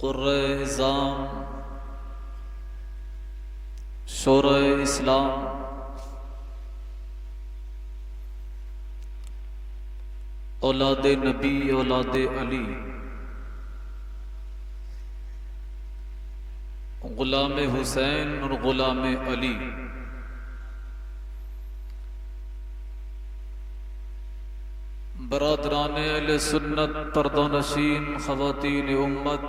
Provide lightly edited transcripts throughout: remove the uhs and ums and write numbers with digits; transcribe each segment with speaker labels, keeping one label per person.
Speaker 1: قرۂ اعظام شورۂ اسلام اولاد نبی اولاد علی غلام حسین اور غلام علی برادران اہل سنت پردہ نشین خواتین امت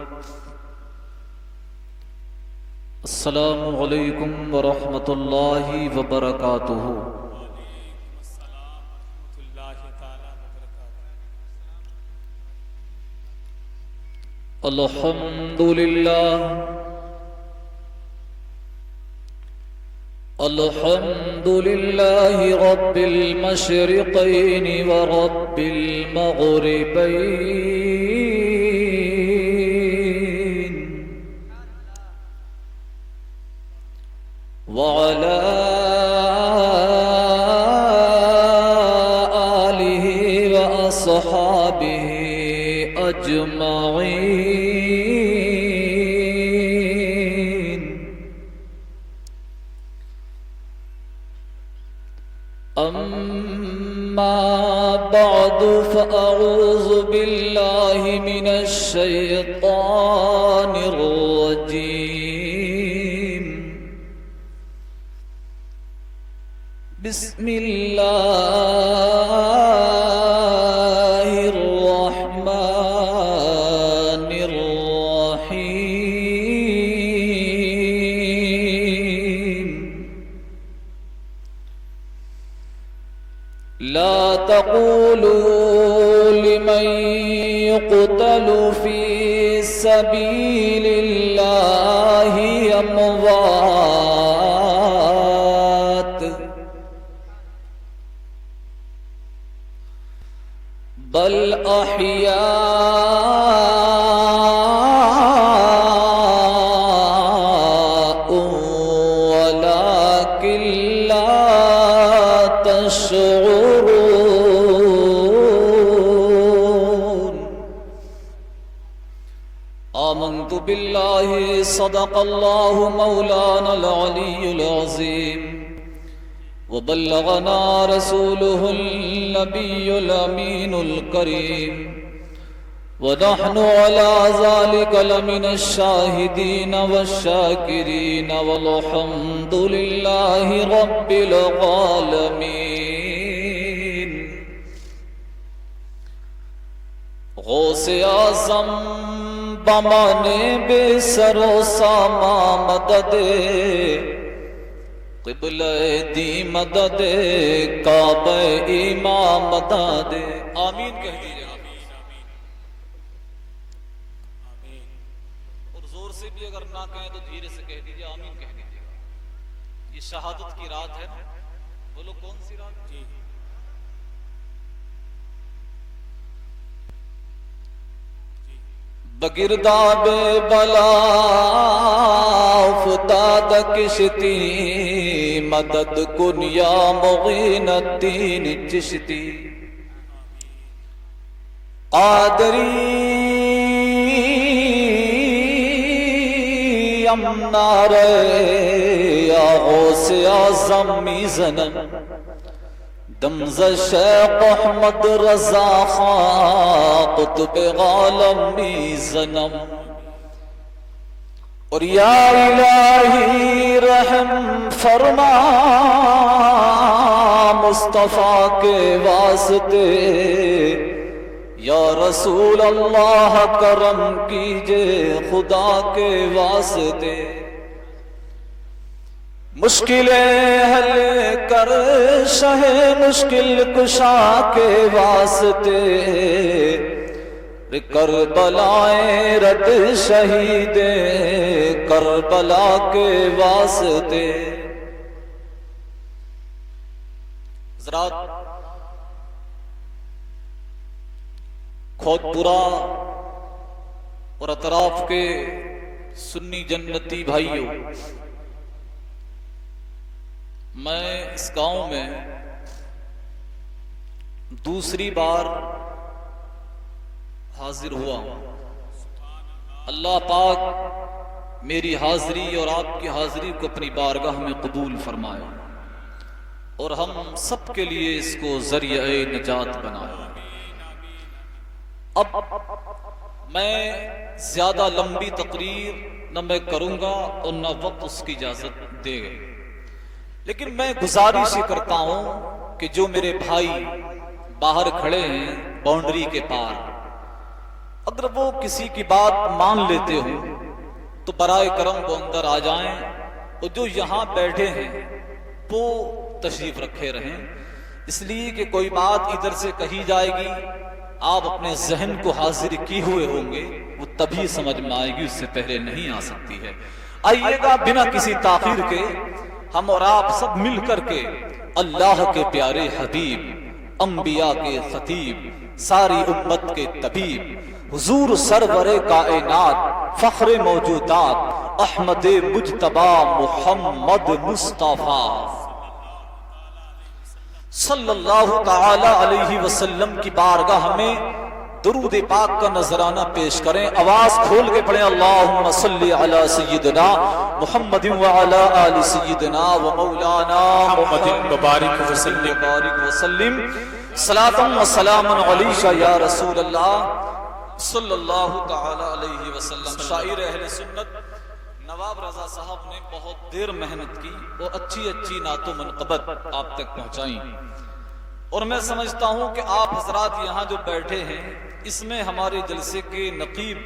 Speaker 1: السلام علیکم ورحمۃ اللہ وبرکاتہ۔ الحمد للہ الحمد للہ رب المشرقین ورب المغربین وعلى آلہ وأصحابہ اجمعین۔ أما بعد فأعوذ بالله من الشيطان الرجيم بسم الله الرحمن الرحيم لا تقولوا لمن يقتل في سبيل الله أموات بل أحياء ولكن لا تشعرون۔ آمنت بالله صدق الله مولانا العلي العظيم وبلغنا رسوله النبي الأمين الكريم ونحن على ذلك لمن الشاهدين والشاكرين والحمد لله رب العالمين۔ غوث اعظم بمانے بے سر و ساما مدد قبلہ دی مدد کعبہ امام مدد۔ آمین کہہ دیجئے۔ آمین۔ اور زور سے بھی اگر نہ کہیں تو دھیرے سے کہہ دیجئے، آمین کہہ دیجئے۔ یہ شہادت کی رات ہے، بولو کون سی رات؟ جی بگرداب بلا افتاد کشتی مدد کن یا مغین الدین چشتی۔ قادری امنار یا غوث اعظم میزنم دمز شیخ احمد رضا خان قطب عالمی زنم۔ اور یا الہی رحم فرما مصطفیٰ کے واسطے، یا رسول اللہ کرم کیجئے خدا کے واسطے۔ مشکلیں حل کر شہ مشکل کشا کے واسطے، کربلائیں رد شہید کربلا کے واسطے۔ حضرات، کھوتپورہ اور اطراف کے سنی جنتی بھائیوں، میں اس گاؤں میں دوسری بار حاضر ہوا ہوں۔ اللہ پاک میری حاضری اور آپ کی حاضری کو اپنی بارگاہ میں قبول فرمائے اور ہم سب کے لیے اس کو ذریعہ نجات بنائے۔ اب میں زیادہ لمبی تقریر نہ میں کروں گا اور نہ وقت اس کی اجازت دے گا، لیکن میں گزارش یہ کرتا ہوں کہ جو میرے بھائی باہر کھڑے ہیں باؤنڈری کے پار، اگر وہ کسی کی بات مان لیتے ہو تو برائے کرم وہ اندر آ جائیں، اور جو یہاں بیٹھے ہیں وہ تشریف رکھے رہیں، اس لیے کہ کوئی بات ادھر سے کہی جائے گی، آپ اپنے ذہن کو حاضر کیے ہوئے ہوں گے، وہ تبھی سمجھ میں آئے گی، اس سے پہلے نہیں آ سکتی ہے۔ آئیے گا بنا کسی تاخیر کے ہم اور آپ سب مل کر کے اللہ کے پیارے حبیب، انبیاء کے خطیب، ساری امت کے طبیب، حضور سرور کائنات، فخر موجودات، احمد مجتبی محمد مصطفیٰ صلی اللہ تعالی علیہ وسلم کی بارگاہ میں درود پاک کا نذرانہ پیش کریں۔ آواز کھول کے پڑھیں، اللہم صلی علی سیدنا محمد وعلی آل سیدنا و مولانا محمد مبارک وسلم صلاۃ و سلام علیک یا رسول اللہ صلی اللہ تعالی علیہ وسلم۔ شاعر اہل سنت نواب رضا صاحب نے بہت دیر محنت کی، وہ اچھی اچھی نعت و منقبت آپ تک پہنچائیں، اور میں سمجھتا ہوں کہ آپ حضرات یہاں جو بیٹھے ہیں اس میں ہمارے جلسے کے نقیب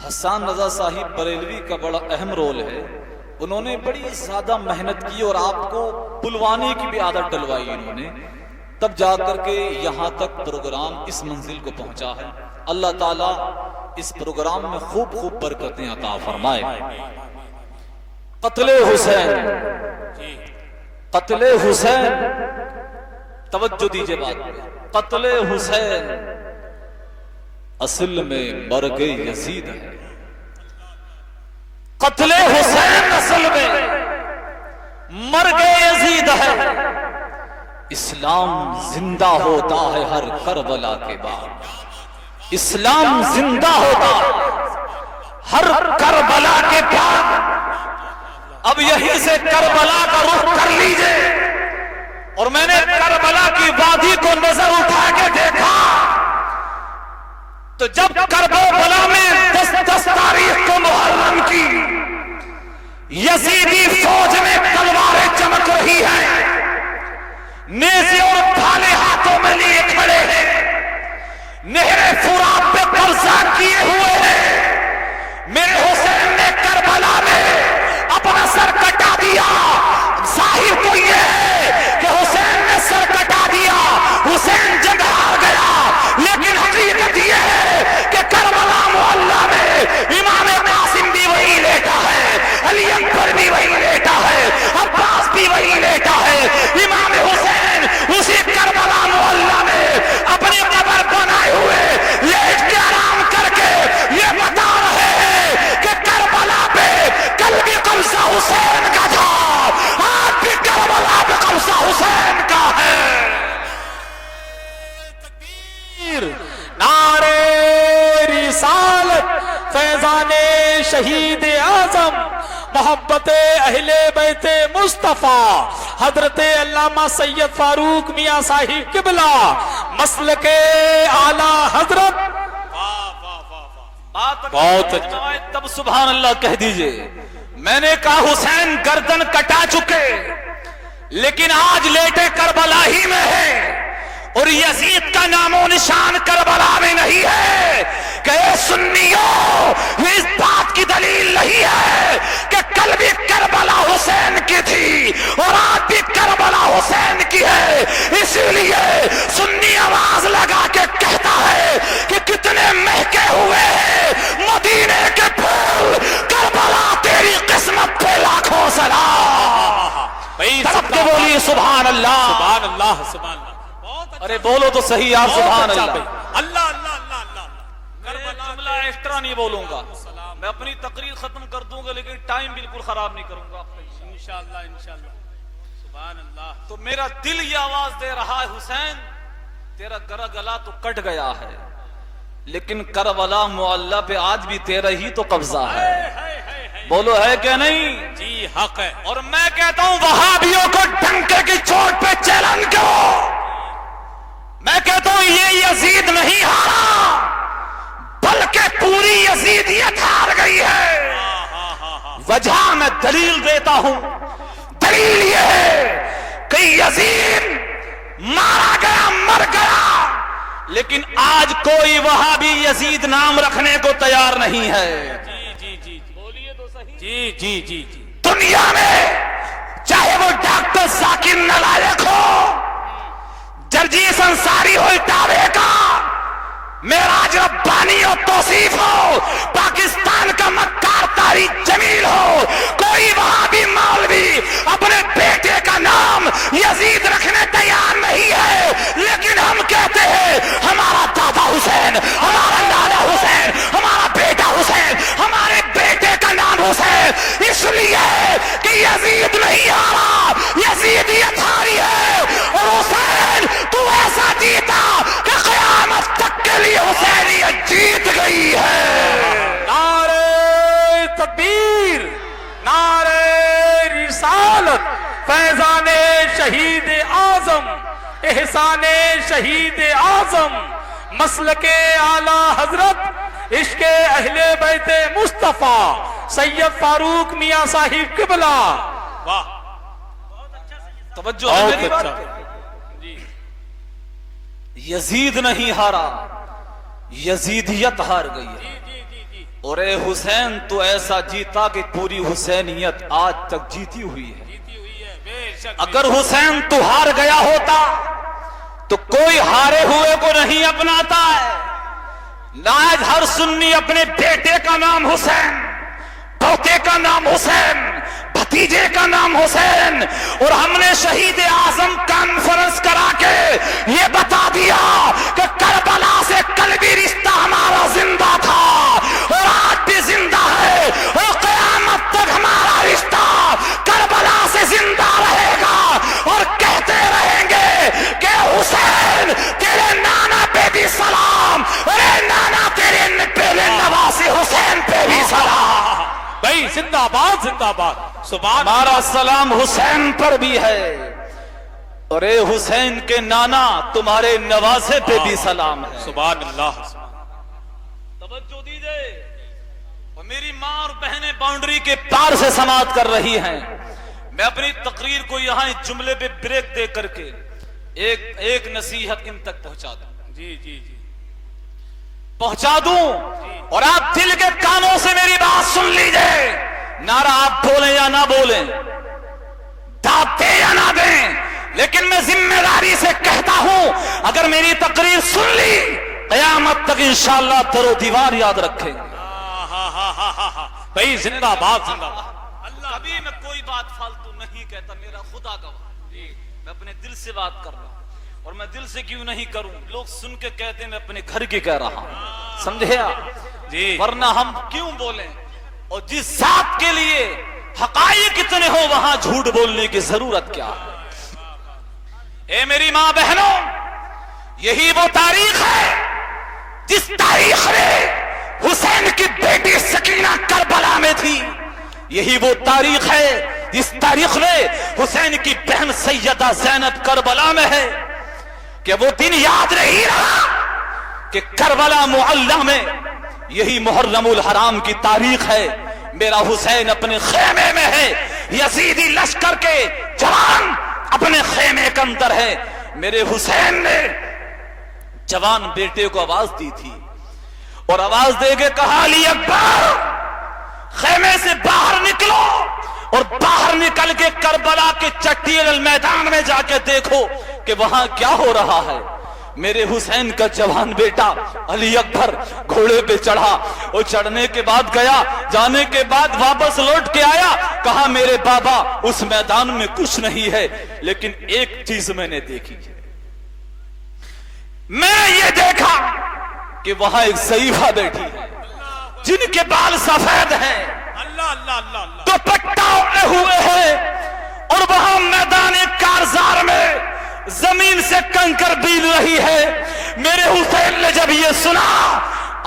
Speaker 1: حسان رضا صاحب بریلوی کا بڑا اہم رول ہے۔ انہوں نے بڑی زیادہ محنت کی اور آپ کو بلوانے کی بھی عادت ڈلوائی انہوں نے، تب جا کر کے یہاں تک پروگرام اس منزل کو پہنچا ہے۔ اللہ تعالیٰ اس پروگرام میں خوب خوب برکتیں عطا فرمائے۔ قتل حسین، قتل حسین، توجہ دیجئے بات پہ، قتل حسین اصل میں مرگ یزید ہے۔ قتل حسین اصل میں مرگ یزید ہے۔ اسلام زندہ ہوتا ہے ہر کربلا کے بعد، اسلام زندہ ہوتا ہر کربلا کے بعد۔ اب یہیں سے کربلا کا رخ کر لیجئے، اور میں نے کربلا کی وادی کو نظر اٹھا کے دیکھا تو جب کربلا میں 10 تاریخ کو محرم کی یزیدی فوج میں تلواریں چمک رہی ہیں، نیزے اور بھالے ہاتھوں میں لیے کھڑے ہیں، نہر فرات پہ قبضہ کیے ہوئے ہیں۔ میرے حسین نے کربلا میں اپنا سر کٹا دیا۔ ظاہر تو یہ ہے کہ حسین نے سر کٹا دیا، حسین جنگ ہار گیا، لیکن حقیقت یہ ہے کہ کربلا محلہ میں امام قاسم بھی وہی لیٹا ہے، علی اکبر بھی وہی لیٹا ہے، عباس بھی وہی لیٹا ہے۔ امام حسین اسی کربلا محلہ میں اپنی قبر بنائے ہوئے لیٹ کے آرام کر کے یہ بتا رہے ہیں کہ کربلا پہ کل بھی قبضہ حسین کا تھا، آج بھی کربلا پہ قبضہ حسین کا ہے۔ تکبیر، نعرہ رسالت، فیضان شہید اعظم، محبت اہل بیت مصطفیٰ، حضرت علامہ سید فاروق میاں صاحب قبلہ، مسلک اعلیٰ حضرت۔ بہت تب سبحان اللہ کہہ دیجئے۔ میں نے کہا حسین گردن کٹا چکے لیکن آج لیٹے کربلا ہی میں ہے، اور یزید کا نام و نشان کربلا میں نہیں ہے۔ کہ اے سنیوں، یہ اس بات کی دلیل نہیں ہے کہ کل بھی کربلا حسین کی تھی اور آج بھی کربلا حسین کی ہے۔ اسی لیے سنی آواز لگا کے کہتا ہے کہ کتنے مہکے ہوئے ہیں مدینے کے پھول، کربلا تیری قسمت پہ لاکھوں سلام۔ سب کے بولیے سبحان اللہ،
Speaker 2: سبحان اللہ، سبحان اللہ۔
Speaker 1: ارے بولو تو صحیح یار، سبحان اللہ۔
Speaker 2: اللہ اللہ اللہ اللہ۔
Speaker 1: جملہ ایکسٹرا نہیں بولوں گا، میں اپنی تقریر ختم کر دوں گا لیکن ٹائم بالکل خراب نہیں کروں گا
Speaker 2: انشاءاللہ انشاءاللہ۔ سبحان اللہ۔
Speaker 1: تو میرا دل یہ آواز دے رہا ہے حسین تیرا گلا تو کٹ گیا ہے، لیکن کربلا معلی پہ آج بھی تیرا ہی تو قبضہ ہے. بولو ہے کہ نہیں؟
Speaker 2: جی حق ہے.
Speaker 1: اور میں کہتا ہوں وہابیوں کو ڈنکے کی چوٹ پہ چیلنج کرو. میں کہتا ہوں یہ یزید نہیں ہارا بلکہ پوری یزیدیت ہار گئی ہے. وجہ میں دلیل دیتا ہوں. دلیل یہ ہے کہ یزید مارا گیا مر گیا لیکن آج کوئی وہابی یزید نام رکھنے کو تیار نہیں ہے.
Speaker 2: جی جی جی بولیے تو صحیح. جی جی جی جی
Speaker 1: دنیا میں چاہے وہ ڈاکٹر ذاکر نالائق ہو، جرجیس انصاری ہو اٹاوے کا، معراج ربانی اور توصیف ہو، پاکستان کا مکار طارق جمیل ہو، کوئی وہابی مولوی اپنے بیٹے کا نام یزید رکھنے تیار نہیں ہے. لیکن ہم کہتے ہیں ہمارا دادا حسین، ہمارا نانا حسین، ہمارا بیٹا حسین، ہمارے بیٹے کا نام حسین، اس لیے کہ یزید نہیں ہارا، یزیدیت ہاری ہے. اور حسین تو ایسا جیتا کہ قیامت تک کے لیے حسینیت جیت گئی ہے.
Speaker 2: نعرہ تکبیر، نعرہ رسالت، فیضان شہید اعظم، احسان شہید اعظم، مسلک اعلی حضرت، عشق اہل بیت مصطفیٰ سید فاروق میاں صاحب قبلہ. واہ
Speaker 1: توجہ ہے میری بات پہ. یزید نہیں ہارا، یزیدیت ہار گئی ہے. اور اے حسین تو ایسا جیتا کہ پوری حسینیت آج تک جیتی ہوئی ہے. اگر حسین تو ہار گیا ہوتا تو کوئی ہارے ہوئے کو نہیں اپناتا ہے. آج ہر سنی اپنے بیٹے کا نام حسین، پوتے کا نام حسین، بھتیجے کا نام حسین. اور ہم نے شہید اعظم کانفرنس کرا کے یہ بتا دیا کہ کربلا سے قلبی رشتہ ہمارا زندہ تھا اور آج بھی زندہ ہے اور قیامت تک ہمارا رشتہ کربلا سے زندہ رہے گا. اور کہتے رہیں گے کہ حسین تیرے نانا پہ بھی سلام، ارے نانا تیرے پہلے نواسی حسین پہ بھی سلام.
Speaker 2: بھائی زندہ باد، زندہ باد. سبحان
Speaker 1: ہمارا سلام حسین پر بھی ہے اور اے حسین کے نانا تمہارے نواسے پہ بھی سلام ہے.
Speaker 2: سبحان اللہ.
Speaker 1: توجہ دیجئے. اور میری ماں اور بہنیں باؤنڈری کے پار سے سماعت کر رہی ہیں. میں اپنی تقریر کو یہاں اس جملے پہ بریک دے کر کے ایک نصیحت ان تک پہنچا دوں.
Speaker 2: جی جی جی
Speaker 1: پہنچا دوں اور آپ دل کے کانوں سے میری بات سن لیجئے. نعرہ آپ بولیں یا نہ بولیں، داد دیں یا نہ دیں، لیکن میں ذمہ داری سے کہتا ہوں اگر میری تقریر سن لی قیامت تک انشاءاللہ در و دیوار یاد رکھیں.
Speaker 2: بھائی زندہ باد، زندہ باد.
Speaker 1: کبھی میں کوئی بات فالتو نہیں کہتا، میرا خدا گواہ. میں اپنے دل سے بات کر رہا ہوں اور میں دل سے کیوں نہیں کروں، لوگ سن کے کہتے ہیں میں اپنے گھر کی کہہ رہا ہوں. سمجھے آپ؟
Speaker 2: جی
Speaker 1: ورنہ ہم کیوں بولیں؟ اور جس ذات کے لیے حقائق اتنے ہو وہاں جھوٹ بولنے کی ضرورت کیا ہے؟ اے میری ماں بہنوں، یہی وہ تاریخ ہے جس تاریخ میں حسین کی بیٹی سکینہ کربلا میں تھی. یہی وہ تاریخ ہے جس تاریخ میں حسین کی بہن سیدہ زینب کربلا میں ہے. کہ وہ دن یاد نہیں رہا کہ کربلا معلی میں یہی محرم الحرام کی تاریخ ہے. میرا حسین اپنے خیمے میں ہے، یزیدی لشکر کے جوان اپنے خیمے کے اندر ہے. میرے حسین نے جوان بیٹے کو آواز دی تھی اور آواز دے کے کہا علی اکبر خیمے سے باہر نکلو اور باہر نکل کے کربلا کے چٹی میدان میں جا کے دیکھو کہ وہاں کیا ہو رہا ہے. میرے حسین کا جوان بیٹا علی اکبر گھوڑے پہ چڑھا اور چڑھنے کے بعد گیا، جانے کے بعد واپس لوٹ کے آیا، کہا میرے بابا اس میدان میں کچھ نہیں ہے لیکن ایک چیز میں نے دیکھی ہے. میں یہ دیکھا کہ وہاں ایک ضعیفہ بیٹھی ہے جن کے بال سفید ہیں،
Speaker 2: اللہ اللہ اللہ اللہ.
Speaker 1: دوپٹہ اوڑھے ہوئے ہیں اور وہاں میدان کارزار میں زمین سے کنکر بیل رہی ہے. میرے حسین نے جب یہ سنا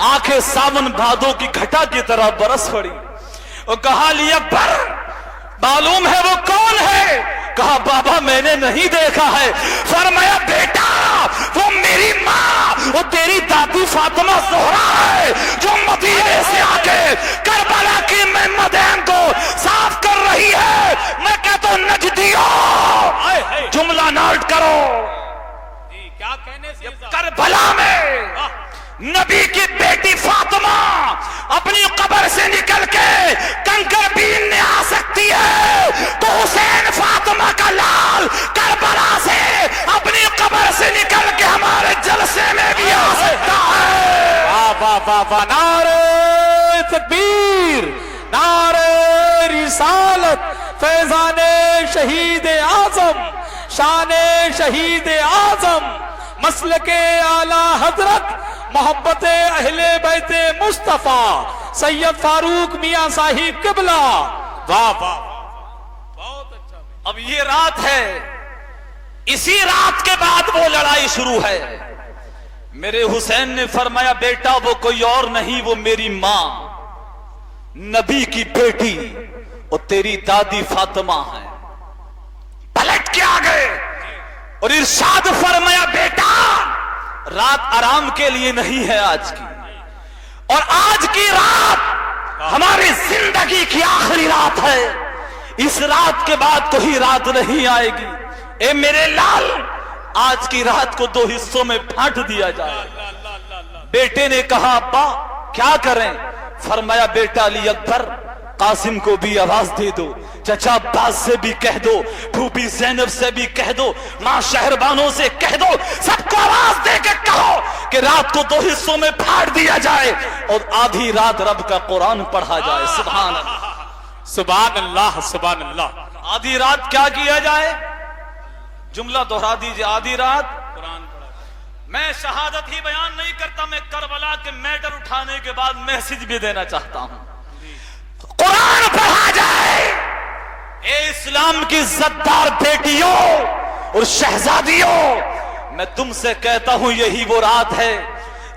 Speaker 1: آنکھیں ساون بھادو کی گھٹا کی طرح برس پڑی. اور کہا لی اکبر معلوم ہے وہ کون ہے؟ کہا بابا میں نے نہیں دیکھا ہے. فرمایا بیٹا وہ میری ماں وہ تیری دادی فاطمہ زہرا ہے جو مدینے سے آ کے کربلا کی مدین کو صاف کر رہی ہے. میں کہتا ہوں نجدیوں جملہ نوٹ کرو.
Speaker 2: کیا کہنے سے
Speaker 1: کربلا میں نبی کی بیٹی فاطمہ اپنی قبر سے نکل کے کنکر بیلنے آ سکتی ہے تو حسین فاطمہ کا لال کربلا سے اپنی قبر سے نکل کے ہمارے جلسے میں بھی آ سکتا ہے.
Speaker 2: واہ واہ واہ. نعرہ تکبیر، نعرہ رسالت، فیضان شہید اعظم، شان شہید اعظم، مسلک اعلی حضرت، محبت اہل بیت مصطفیٰ سید فاروق میاں صاحب قبلہ. واہ واہ بہت اچھا.
Speaker 1: اب یہ رات ہے، اسی رات کے بعد وہ لڑائی شروع ہے. میرے حسین نے فرمایا بیٹا وہ کوئی اور نہیں وہ میری ماں نبی کی بیٹی اور تیری دادی فاطمہ ہے. پلٹ کے آ گئے اور ارشاد فرمایا بیٹا رات آرام کے لیے نہیں ہے آج کی، اور آج کی رات ہماری زندگی کی آخری رات ہے. اس رات کے بعد کوئی رات نہیں آئے گی. اے میرے لال آج کی رات کو 2 حصوں میں پھاٹ دیا جائے. بیٹے نے کہا ابا کیا کریں؟ فرمایا بیٹا علی اکبر قاسم کو بھی آواز دے دو، چچا عباس سے بھی کہہ دو، پھوپھی زینب سے بھی کہہ دو، ماں شہربانوں سے کہہ دو، سب کو آواز دے کے کہو کہ رات کو 2 حصوں میں پھاڑ دیا جائے اور آدھی رات رب کا قرآن پڑھا جائے. سبحان اللہ
Speaker 2: سبحان اللہ سبحان اللہ.
Speaker 1: آدھی رات کیا کیا جائے؟ جملہ دہرا دیجئے. آدھی رات
Speaker 2: قرآن پڑھا.
Speaker 1: میں شہادت ہی بیان نہیں کرتا، میں کربلا کے میٹر اٹھانے کے بعد میسج بھی دینا چاہتا ہوں. قرآن پڑھا جائے. اے اسلام کی عزتدار بیٹیوں اور شہزادیوں میں تم سے کہتا ہوں یہی وہ رات ہے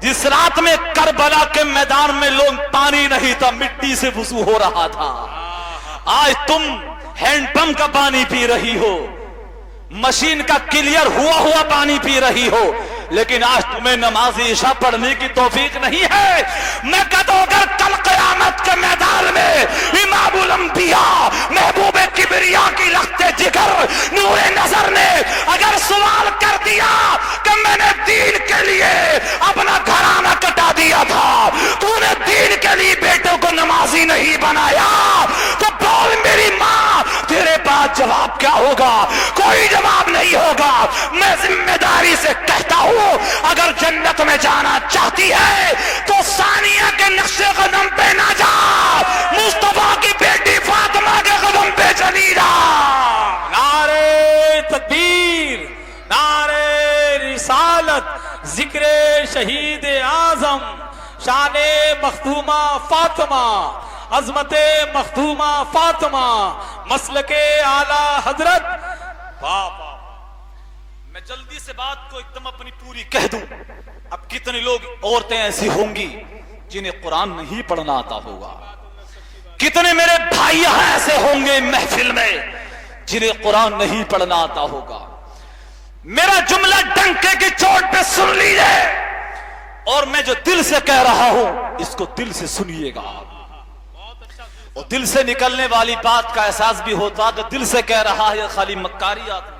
Speaker 1: جس رات میں کربلا کے میدان میں لوگ پانی نہیں تھا مٹی سے وضو ہو رہا تھا. آج تم ہینڈ پمپ کا پانی پی رہی ہو، مشین کا کلیئر ہوا پانی پی رہی ہو، لیکن آج تمہیں نماز عشاء پڑھنے کی توفیق نہیں ہے. میں کہتا ہوں اگر کل قیامت کے میدان میں امام الانبیاء محبوب کبریا کی رخت جگر نور نظر نے اگر سوال کر دیا کہ میں نے دین کے لیے اپنا گھرانہ کٹا دیا تھا، تو نے دین کے لیے بیٹوں کو نمازی نہیں بنایا، تو بول میری ماں تیرے پاس جواب کیا ہوگا؟ کوئی جواب نہیں ہوگا. میں ذمہ داری سے کہتا ہوں اگر جنت میں جانا چاہتی ہے تو ثانیہ کے نقش قدم پہ نہ جا، مصطفیٰ کی بیٹی فاطمہ کے قدم پہ چلی جا.
Speaker 2: نعرہ تکبیر، نعرہ رسالت، ذکر شہید اعظم، شان مخدومہ فاطمہ، عظمت مخدومہ فاطمہ، مسلک اعلی حضرت.
Speaker 1: واہ واہ. میں جلدی سے بات کو ایک دم اپنی پوری کہہ دوں. اب کتنے لوگ عورتیں ایسی ہوں گی جنہیں قرآن نہیں پڑھنا آتا ہوگا، کتنے میرے بھائی یہاں ایسے ہوں گے محفل میں جنہیں قرآن نہیں پڑھنا آتا ہوگا. میرا جملہ ڈنکے کی چوٹ پہ سن لیجئے اور میں جو دل سے کہہ رہا ہوں اس کو دل سے سنیے گا. اور دل سے نکلنے والی بات کا احساس بھی ہوتا کہ دل سے کہہ رہا ہے خالی مکاری آدمی.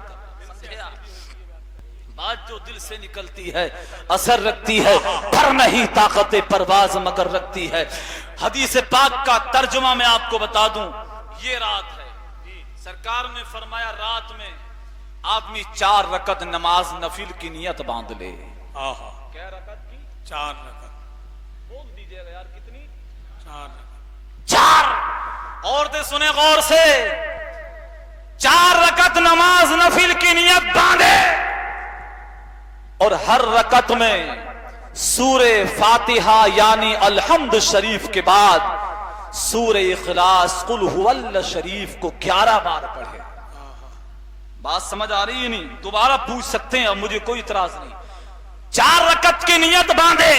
Speaker 1: بات جو دل سے نکلتی ہے اثر رکھتی ہے، پر نہیں طاقت پرواز مگر رکھتی ہے. حدیث پاک کا ترجمہ میں آپ کو بتا دوں. یہ رات ہے، سرکار نے فرمایا رات میں آدمی 4 رکعت نماز نفل کی نیت باندھ لے. کیا رکعت کی؟
Speaker 2: 4 رکعت.
Speaker 1: بول دیجئے گا یار کتنی؟
Speaker 2: 4 رکعت.
Speaker 1: 4. عورتیں سنیں غور سے، 4 رکعت نماز نفل کی نیت باندھے اور ہر رکعت میں سورہ فاتحہ یعنی الحمد شریف کے بعد سورہ اخلاص قل هو اللہ شریف کو 11 بار پڑھے. بات سمجھ آ رہی ہے نہیں؟ دوبارہ پوچھ سکتے ہیں، اب مجھے کوئی اعتراض نہیں۔ 4 رکعت کی نیت باندھے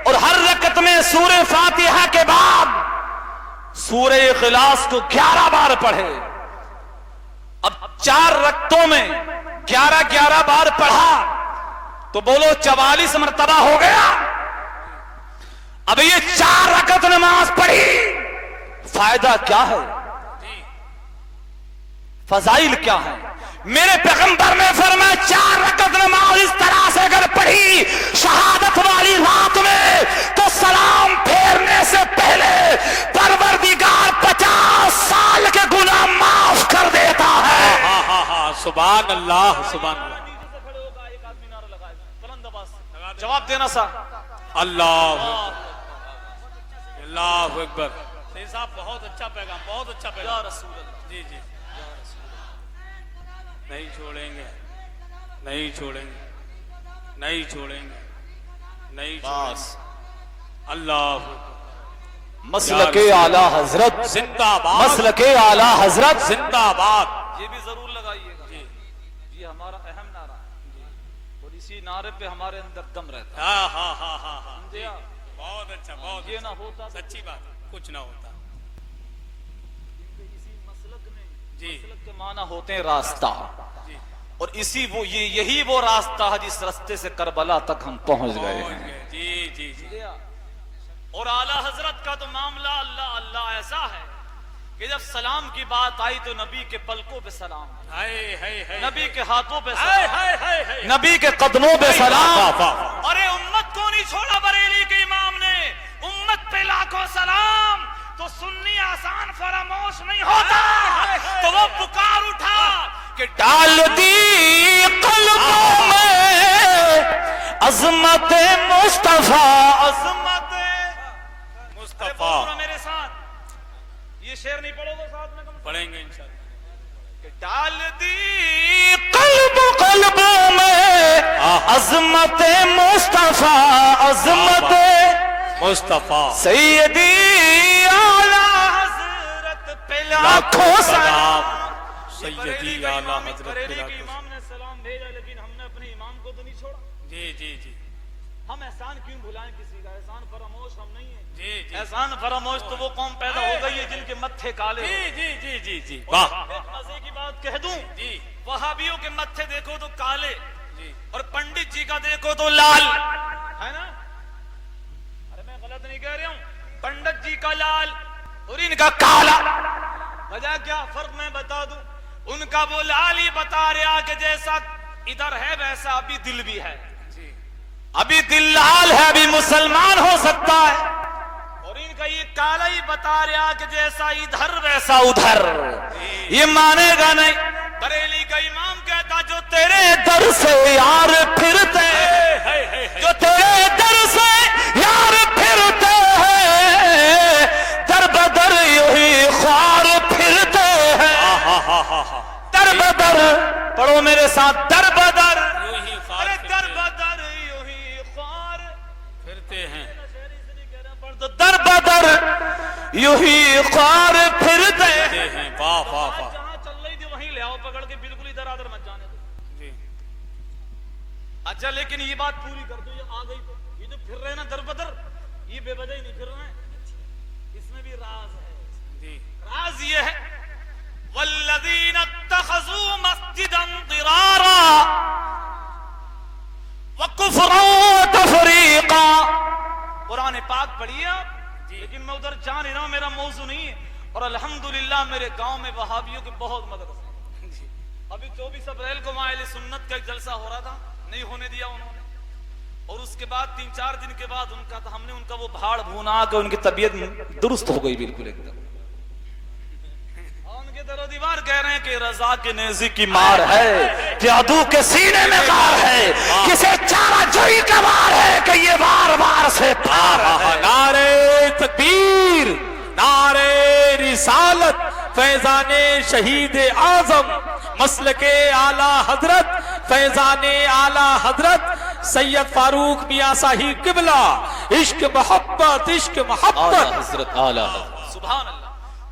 Speaker 1: اور ہر رکعت میں سورہ فاتحہ کے بعد سورہ اخلاص کو 11 بار پڑھے۔ اب 4 رکعتوں میں 11 بار پڑھا تو بولو 44 مرتبہ ہو گیا۔ اب یہ 4 رکعت نماز پڑھی، فائدہ کیا ہے؟ فضائل کیا ہے؟ میرے پیغمبر نے فرمایا 4 رکعت نماز اس طرح سے اگر پڑھی شہادت والی رات میں تو سلام پھیرنے سے پہلے پروردگار 50 سال کے گناہ معاف کر دیتا ہے۔
Speaker 2: سبحان اللہ سبحان اللہ۔
Speaker 1: جواب دینا سا۔
Speaker 2: اللہ اللہ اکبر۔ سید صاحب بہت اچھا پیغام، بہت اچھا پیغام۔
Speaker 1: یا رسول اللہ۔
Speaker 2: جی جی، نہیں چھوڑیں گے، نہیں چھوڑیں گے، نہیں چھوڑیں گے، نہیں چھوڑیں گے۔ اللہ
Speaker 1: مسلک اعلی حضرت
Speaker 2: زندہ باد،
Speaker 1: مسلک اعلی حضرت
Speaker 2: زندہ باد۔
Speaker 1: یہ بھی ضرور لگائیے گا۔
Speaker 2: جی
Speaker 1: یہ ہمارا اہم نعرہ ہے اور اسی نعرے پہ ہمارے اندر دم رہتا ہے۔
Speaker 2: ہاں ہاں ہاں ہاں ہاں،
Speaker 1: سمجھے آپ؟
Speaker 2: بہت اچھا، بہت
Speaker 1: یہ
Speaker 2: اچھا۔
Speaker 1: نہ ہوتا تو
Speaker 2: سچی بات ہے، کچھ نہ ہوتا۔
Speaker 1: اسی مسلک میں
Speaker 2: جی
Speaker 1: مسلک کے معنی ہوتے ہیں راستہ،
Speaker 2: جی،
Speaker 1: اور اسی وہ یہی وہ راستہ ہے جس راستے سے کربلا تک ہم پہنچ گئے
Speaker 2: پہنچ
Speaker 1: ہیں۔
Speaker 2: گئے۔ جی جی جی،
Speaker 1: اور اعلی حضرت کا تو معاملہ اللہ ایسا ہے کہ جب سلام کی بات آئی تو نبی کے پلکوں پہ سلام،
Speaker 2: ہائے ہائے ہائے،
Speaker 1: نبی کے ہاتھوں پہ
Speaker 2: ہائے
Speaker 1: سلام،
Speaker 2: ہائے ہائے ہائے۔
Speaker 1: نبی کے قدموں پہ سلام۔
Speaker 2: واہ۔
Speaker 1: ارے امت کو نہیں چھوڑا بریلی کے امام نے، امت پہ لاکھوں سلام۔ تو سنی آسان فراموش نہیں ہوتا، تو وہ پکار اٹھا کہ ڈال دی قلبوں میں عظمت مصطفیٰ، عظمت مصطفیٰ۔ میرے ساتھ یہ شعر نہیں پڑھو گے ساتھ میں؟
Speaker 2: پڑھیں گے انشاءاللہ۔
Speaker 1: کہ ڈال دی قلبوں میں عظمت مصطفیٰ، عظمت
Speaker 2: مصطفیٰ،
Speaker 1: سیدی اعلی حضرت پہ لاکھوں سلام۔
Speaker 2: سیدی اعلیٰ حضرت پہ
Speaker 1: بریلی کے
Speaker 2: لاکھوں
Speaker 1: امام نے سلام بھیجا، لیکن ہم نے اپنے امام کو تو نہیں چھوڑا۔
Speaker 2: جی جی جی
Speaker 1: ہم احسان کیوں بھلائیں کسی کا؟ احسان فراموش ہم نہیں ہیں۔
Speaker 2: جی جی
Speaker 1: احسان فراموش تو وہ قوم پیدا ہو گئی ہے جن کے متھے کالے
Speaker 2: جی
Speaker 1: ہیں۔
Speaker 2: جی جی جی جی، واہ۔
Speaker 1: ایک مزے کی بات کہہ دوں،
Speaker 2: جی
Speaker 1: وہابیوں کے متھے دیکھو تو کالے،
Speaker 2: جی،
Speaker 1: اور پنڈت جی کا دیکھو تو لال ہے نا؟ ارے میں غلط نہیں کہہ رہا ہوں، پنڈت جی کا لال اور ان کا کالا، وجہ کیا فرق میں بتا دوں؟ ان کا وہ لال ہی بتا رہا کہ جیسا ادھر ہے ویسا ابھی دل بھی ہے،
Speaker 2: جی
Speaker 1: ابھی دل لال ہے، ابھی مسلمان ہو سکتا ہے، اور ان کا یہ کالا ہی بتا رہا کہ جیسا ادھر ویسا ادھر، یہ مانے گا نہیں۔ بریلی کا امام کہتا جو تیرے در سے یار پھرتے، جو تیرے در سے یار پھرتے ہیں، در بدر یہی خوار پھرتے ہیں، در بدر پڑھو میرے ساتھ، در بدر،
Speaker 2: یوں ہی خوار
Speaker 1: ارے در
Speaker 2: پھرتے
Speaker 1: بدر یہی خوار
Speaker 2: پھرتے ہیں۔
Speaker 1: در بدر یہی خوار پھرتے
Speaker 2: پھرتے ہیں، واہ واہ واہ۔
Speaker 1: جہاں چل رہی تھی وہیں لے آؤ پکڑ کے، بالکل ادھر ادھر مت جانے دو۔
Speaker 2: جی
Speaker 1: اچھا لیکن یہ بات پوری کر دو، یہ آ گئی تو یہ جو پھر رہے ہیں نا در بدر، یہ بے وجہ ہی نہیں پھر رہے ہیں، اس میں بھی راز ہے۔
Speaker 2: جی،
Speaker 1: راز یہ ہے والذین اتخذوا مسجدا ضرارا وکفرا وتفریقا۔ قرآن پاک پڑھیے آپ، لیکن میں ادھر جا نہیں رہا ہوں، میرا موضوع نہیں ہے، اور الحمدللہ میرے گاؤں میں وہابیوں کے بہت مدرسے ہیں۔ ابھی 24 اپریل کو وہاں اہل سنت کا ایک جلسہ ہو رہا تھا، نہیں ہونے دیا انہوں نے، اور اس کے بعد 3-4 دن کے بعد ان کا ہم نے ان کا وہ بھاڑ بھونا کہ ان کی طبیعت درست ہو گئی بالکل ایک دم، اور ان کے در و دیوار کہہ رہے ہیں کہ رضا کے نیزے کی مار ہے کہ عدو کے سینے میں غار ہے، کسے چارہ جوئی کا وار ہے کہ یہ وار وار سے پار ہے۔
Speaker 2: نعرے تکبیر، نعرے رسالت، فیضان شہید اعظم، مسلک اعلی حضرت، فیضان اعلی حضرت سید فاروق میاں صاحب قبلہ، عشق محبت، عشق محبت۔
Speaker 1: اعلی حضرت، اعلی حضرت، سبحان اللہ۔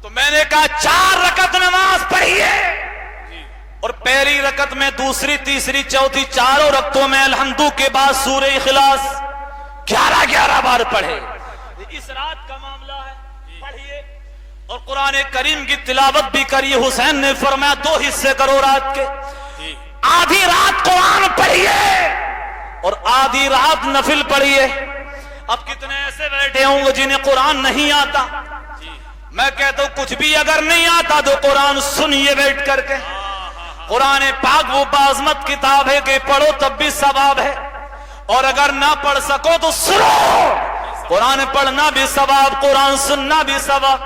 Speaker 1: تو میں نے کہا 4 رکعت نماز پڑھیے، اور پہلی رکعت میں دوسری تیسری چوتھی چاروں رکعتوں میں الحمدو کے بعد سورہ اخلاص 11 بار پڑھے. اس رات کا معاملہ ہے, پڑھیے اور قرآن کریم کی تلاوت بھی کریے. حسین نے فرمایا 2 حصے کرو رات کے, آدھی رات قرآن پڑھیے اور آدھی رات نفل پڑھیے. اب کتنے ایسے بیٹھے ہوں گے جنہیں قرآن نہیں آتا. میں کہتا ہوں کچھ بھی اگر نہیں آتا تو قرآن سنیے بیٹھ کر کے. قرآن پاک وہ باعظمت کتاب ہے کہ پڑھو تب بھی ثواب ہے, اور اگر نہ پڑھ سکو تو سنو. قرآن پڑھنا بھی ثواب, قرآن سننا بھی ثواب.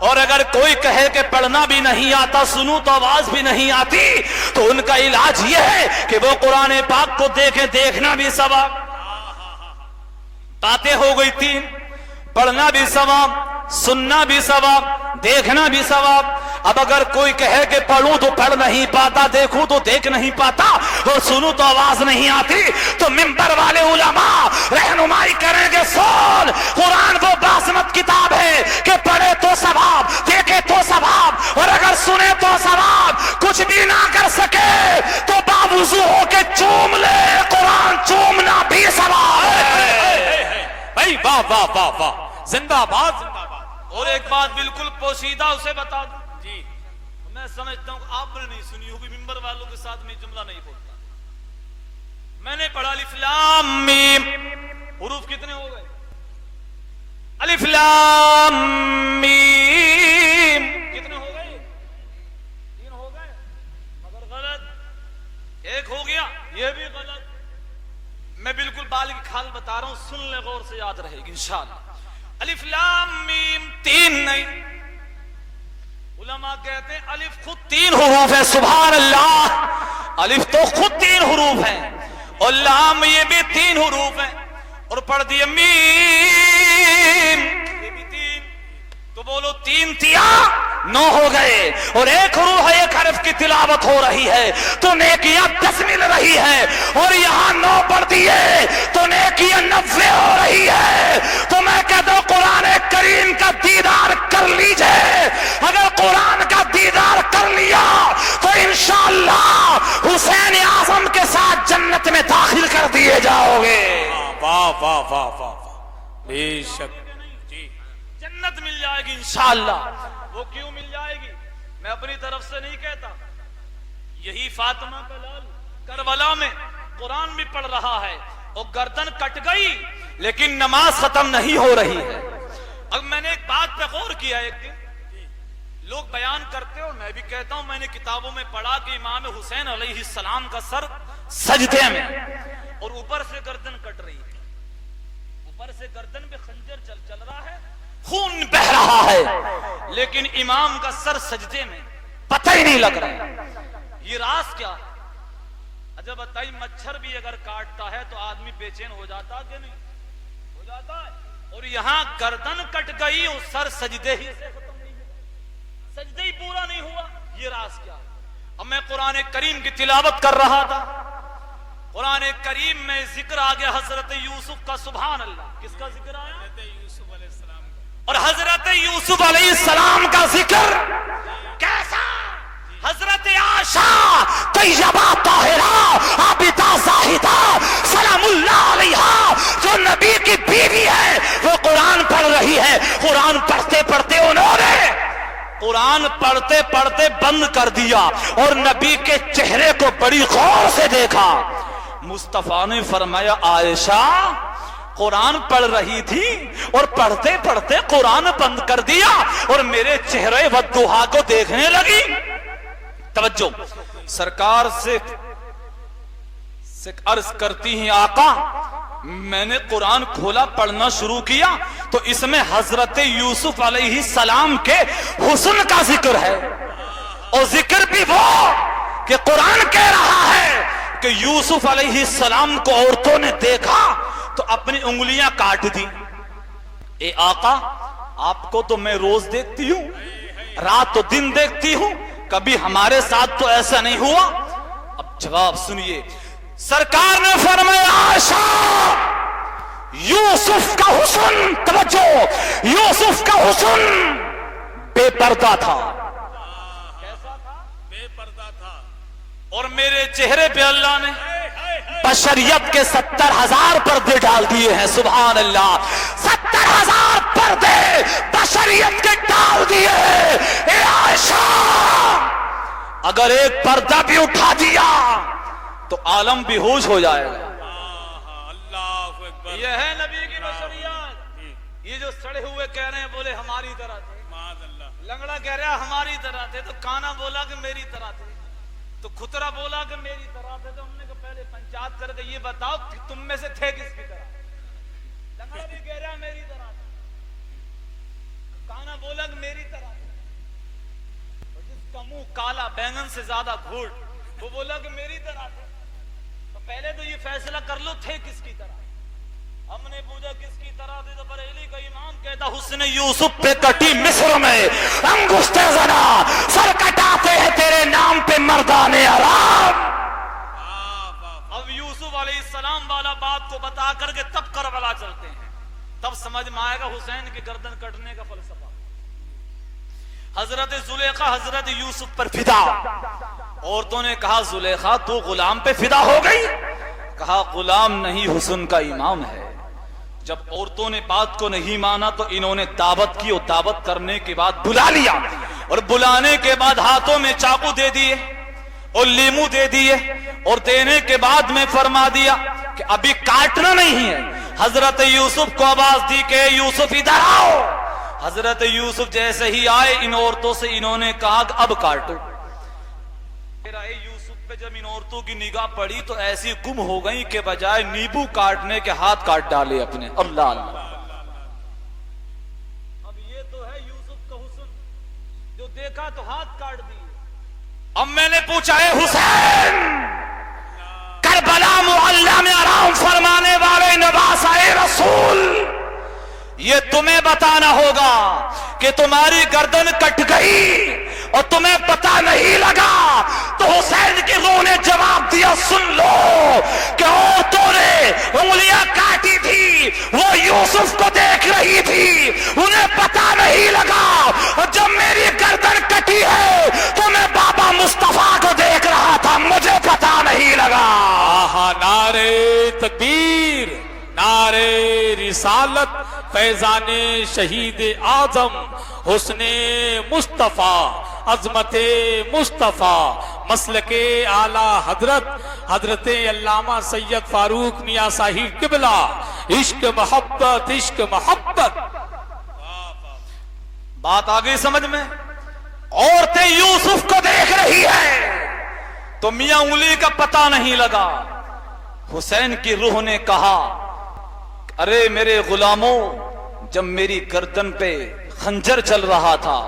Speaker 1: اور اگر کوئی کہے کہ پڑھنا بھی نہیں آتا, سنوں تو آواز بھی نہیں آتی, تو ان کا علاج یہ ہے کہ وہ قرآن پاک کو دیکھیں, دیکھنا بھی ثواب. باتیں ہو گئی 3, پڑھنا بھی ثواب, سننا بھی ثواب, دیکھنا بھی ثواب. اب اگر کوئی کہے کہ پڑھوں تو پڑھ نہیں پاتا, دیکھوں تو دیکھ نہیں پاتا, اور سنوں تو آواز نہیں آتی, تو منبر والے علماء رہنمائی کریں گے. سن, قرآن وہ باعظمت کتاب ہے کہ پڑھے تو ثواب, دیکھے تو ثواب, اور اگر سنے تو ثواب. کچھ بھی نہ کر سکے تو باوضو ہو کے چوم لے, قرآن چومنا بھی ثواب ہے. بھائی واہ واہ واہ واہ, زندہ باد زندہ باد. اور ایک بات بالکل پوشیدہ اسے بتا دوں, جی میں سمجھتا ہوں کہ آپ نے نہیں سنی ہوگی, ممبر والوں کے ساتھ میں جملہ نہیں بولتا. میں نے پڑھا الف لام میم, حروف کتنے ہو گئے؟ الف لام میم کتنے ہو گئے؟ 3 ہو گئے, مگر غلط. ایک ہو گیا, یہ بھی غلط. میں بالکل بال کی کھال بتا رہا ہوں, سن لے غور سے, یاد رہے گی انشاءاللہ. الف لام میم 3 نہیں. علماء کہتے ہیں الف خود 3 حروف ہے. سبحان اللہ, الف تو خود 3 حروف ہے, اور لام یہ بھی 3 حروف ہے. اور پڑھ دیے میم, یہ بھی 3. تو بولو 3 تیا 9 ہو گئے, اور ایک حروف ہے, ایک حرف کی تلاوت ہو رہی ہے تو نیکیاں 10 مل رہی ہے, اور یہاں 9 پڑھ دیے تو نیکیاں 90 ہو رہی ہے. تو میں کہتا ہوں قرآن کریم کا دیدار کر لیجئے. اگر قرآن کا دیدار کر لیا تو انشاءاللہ حسین اعظم کے ساتھ جنت میں داخل کر دیے جاؤ گے.
Speaker 2: واہ واہ واہ واہ, بے شک
Speaker 1: جنت مل جائے گی انشاءاللہ. وہ کیوں مل جائے گی؟ میں اپنی طرف سے نہیں کہتا. یہی فاطمہ کا لال کربلا میں قرآن بھی پڑھ رہا ہے, اور گردن کٹ گئی لیکن نماز ختم نہیں ہو رہی ہے. اب میں نے ایک بات پہ غور کیا. ایک دن لوگ بیان کرتے, اور میں بھی کہتا ہوں, میں نے کتابوں میں پڑھا کہ امام حسین علیہ السلام کا سر سجدے میں, اور اوپر سے گردن کٹ رہی ہے. اوپر سے گردن پہ خنجر چل رہا ہے, خون بہ رہا ہے, لیکن امام کا سر سجدے میں, پتہ ہی نہیں لگ رہا. یہ راز کیا؟ اچھا بتائیے, مچھر بھی اگر کاٹتا ہے تو آدمی بے چین ہو جاتا کہ نہیں ہو جاتا ہے؟ اور یہاں گردن کٹ گئی اور سر سجدے ہی سے ختم نہیں ہوا, سجدے ہی پورا نہیں ہوا. یہ راز کیا؟ اب میں قرآن کریم کی تلاوت کر رہا تھا, قرآن کریم میں ذکر آ گیا حضرت یوسف کا. سبحان اللہ, کس کا ذکر آیا؟
Speaker 2: یوسف علیہ السلام.
Speaker 1: اور حضرت یوسف علیہ السلام کا ذکر کیسا؟ حضرت عائشہ طیبہ طاہرہ عابدہ زاہدہ سلام اللہ علیہا, جو نبی کی بیوی ہے, وہ قرآن پڑھ رہی ہے. قرآن پڑھتے پڑھتے انہوں نے قرآن پڑھتے پڑھتے بند کر دیا, اور نبی کے چہرے کو بڑی غور سے دیکھا. مصطفیٰ نے فرمایا, عائشہ قرآن پڑھ رہی تھی اور پڑھتے پڑھتے قرآن بند کر دیا اور میرے چہرے والضحیٰ کو دیکھنے لگی. توجہ, سرکار سے عرض کرتی ہیں, آقا میں نے قرآن کھولا, پڑھنا شروع کیا تو اس میں حضرت یوسف علیہ السلام کے حسن کا ذکر ہے, اور ذکر بھی وہ کہ قرآن کہہ رہا ہے کہ یوسف علیہ السلام کو عورتوں نے دیکھا تو اپنی انگلیاں کاٹ دی. اے آقا, آپ کو تو میں روز دیکھتی ہوں, رات تو دن دیکھتی ہوں, کبھی ہمارے ساتھ تو ایسا نہیں ہوا. اب جواب سنیے, سرکار نے فرمایا, عائشہ یوسف کا حسن, توجہ, یوسف کا حسن بے پردہ تھا.
Speaker 2: کیسا تھا؟ بے پردہ تھا.
Speaker 1: اور میرے چہرے پہ اللہ نے بشریت کے 70,000 پردے ڈال دیے ہیں. سبحان اللہ. 70,000 پردے بشریت کے ڈال دیے ہیں. اے عائشہ اگر ایک پردہ بھی اٹھا دیا تو عالم بھی ہوش ہو جائے گا.
Speaker 2: اللہ اکبر.
Speaker 1: یہ ہے نبی کی بشریت. یہ جو سڑے ہوئے کہہ رہے ہیں بولے ہماری طرح تھے,
Speaker 2: معاذ اللہ.
Speaker 1: لنگڑا کہہ رہا ہماری طرح تھے, تو کانا بولا کہ میری طرح تھے, تو کھترا بولا کہ میری طرح تھے. تو ہم نے کہا پہلے پنچات کر کے یہ بتاؤ کہ تم میں سے تھے کس کی طرح. لنگڑا بھی کہہ رہا میری طرح تھے, کانا بولا کہ میری طرح تھے, اور جس کا منہ کالا بینگن سے زیادہ گھوٹ وہ بولا کہ میری طرح تھے. تو پہلے تو یہ فیصلہ کر لو تھے کس کی طرح. ہم نے پوچھا کس کی طرح تھے, تو بریلی کا امام کہتا حسن یوسف پہ کٹی مصر میں انگشت زنا سر کٹاتے ہیں تیرے نام پہ مردان عرب. اب یوسف علیہ السلام والا بات کو بتا کر کے تب کربلا چلتے ہیں, تب سمجھ میں آئے گا حسین کی گردن کٹنے کا فلسفہ. حضرت زلیخا حضرت یوسف پر فدا. عورتوں نے کہا زلیخا تو غلام پہ فدا ہو گئی. کہا غلام نہیں حسن کا امام ہے. جب عورتوں نے بات کو نہیں مانا تو انہوں نے دعوت کی, اور دعوت کرنے کے بعد بلا لیا, اور بلانے کے بعد ہاتھوں میں چاقو دے دیے اور لیمو دے دیے, اور دینے کے بعد میں فرما دیا کہ ابھی کاٹنا نہیں ہے. حضرت یوسف کو آواز دی کہ یوسف ادھر آؤ. حضرت یوسف جیسے ہی آئے ان عورتوں سے انہوں نے کہا کہ اب کاٹو. یوسف پہ جب ان عورتوں کی نگاہ پڑی تو ایسی گم ہو گئی کہ بجائے نیبو کاٹنے کے ہاتھ کاٹ ڈالے اپنے. اللہ اللہ. اب یہ تو ہے یوسف کا حسن, جو دیکھا تو ہاتھ کاٹ دیے. اب میں نے پوچھا اے حسین, کربلا معلی میں آرام فرمانے والے نواسہ رسول, یہ تمہیں بتانا ہوگا کہ تمہاری گردن کٹ گئی اور تمہیں پتا نہیں لگا. تو حسین کی روح نے جواب دیا سن لو کہ عورتوں نے انگلیاں کاٹی تھی, وہ یوسف کو دیکھ رہی تھی, انہیں پتا نہیں لگا. اور جب میری گردن کٹی ہے تو میں بابا مصطفیٰ کو دیکھ رہا تھا, مجھے پتا نہیں لگا.
Speaker 2: نعرے تکبیر, نعرے رسالت, فیضان شہید اعظم, حسن مصطفیٰ, عظمت مصطفیٰ, مسلک اعلی حضرت حضرت علامہ سید فاروق میاں صاحب قبلہ. عشق محبت, عشق محبت.
Speaker 1: بات آ گئی سمجھ میں. عورتیں یوسف کو دیکھ رہی ہے تو میاں انگلی کا پتہ نہیں لگا. حسین کی روح نے کہا ارے میرے غلاموں, جب میری گردن پہ خنجر چل رہا تھا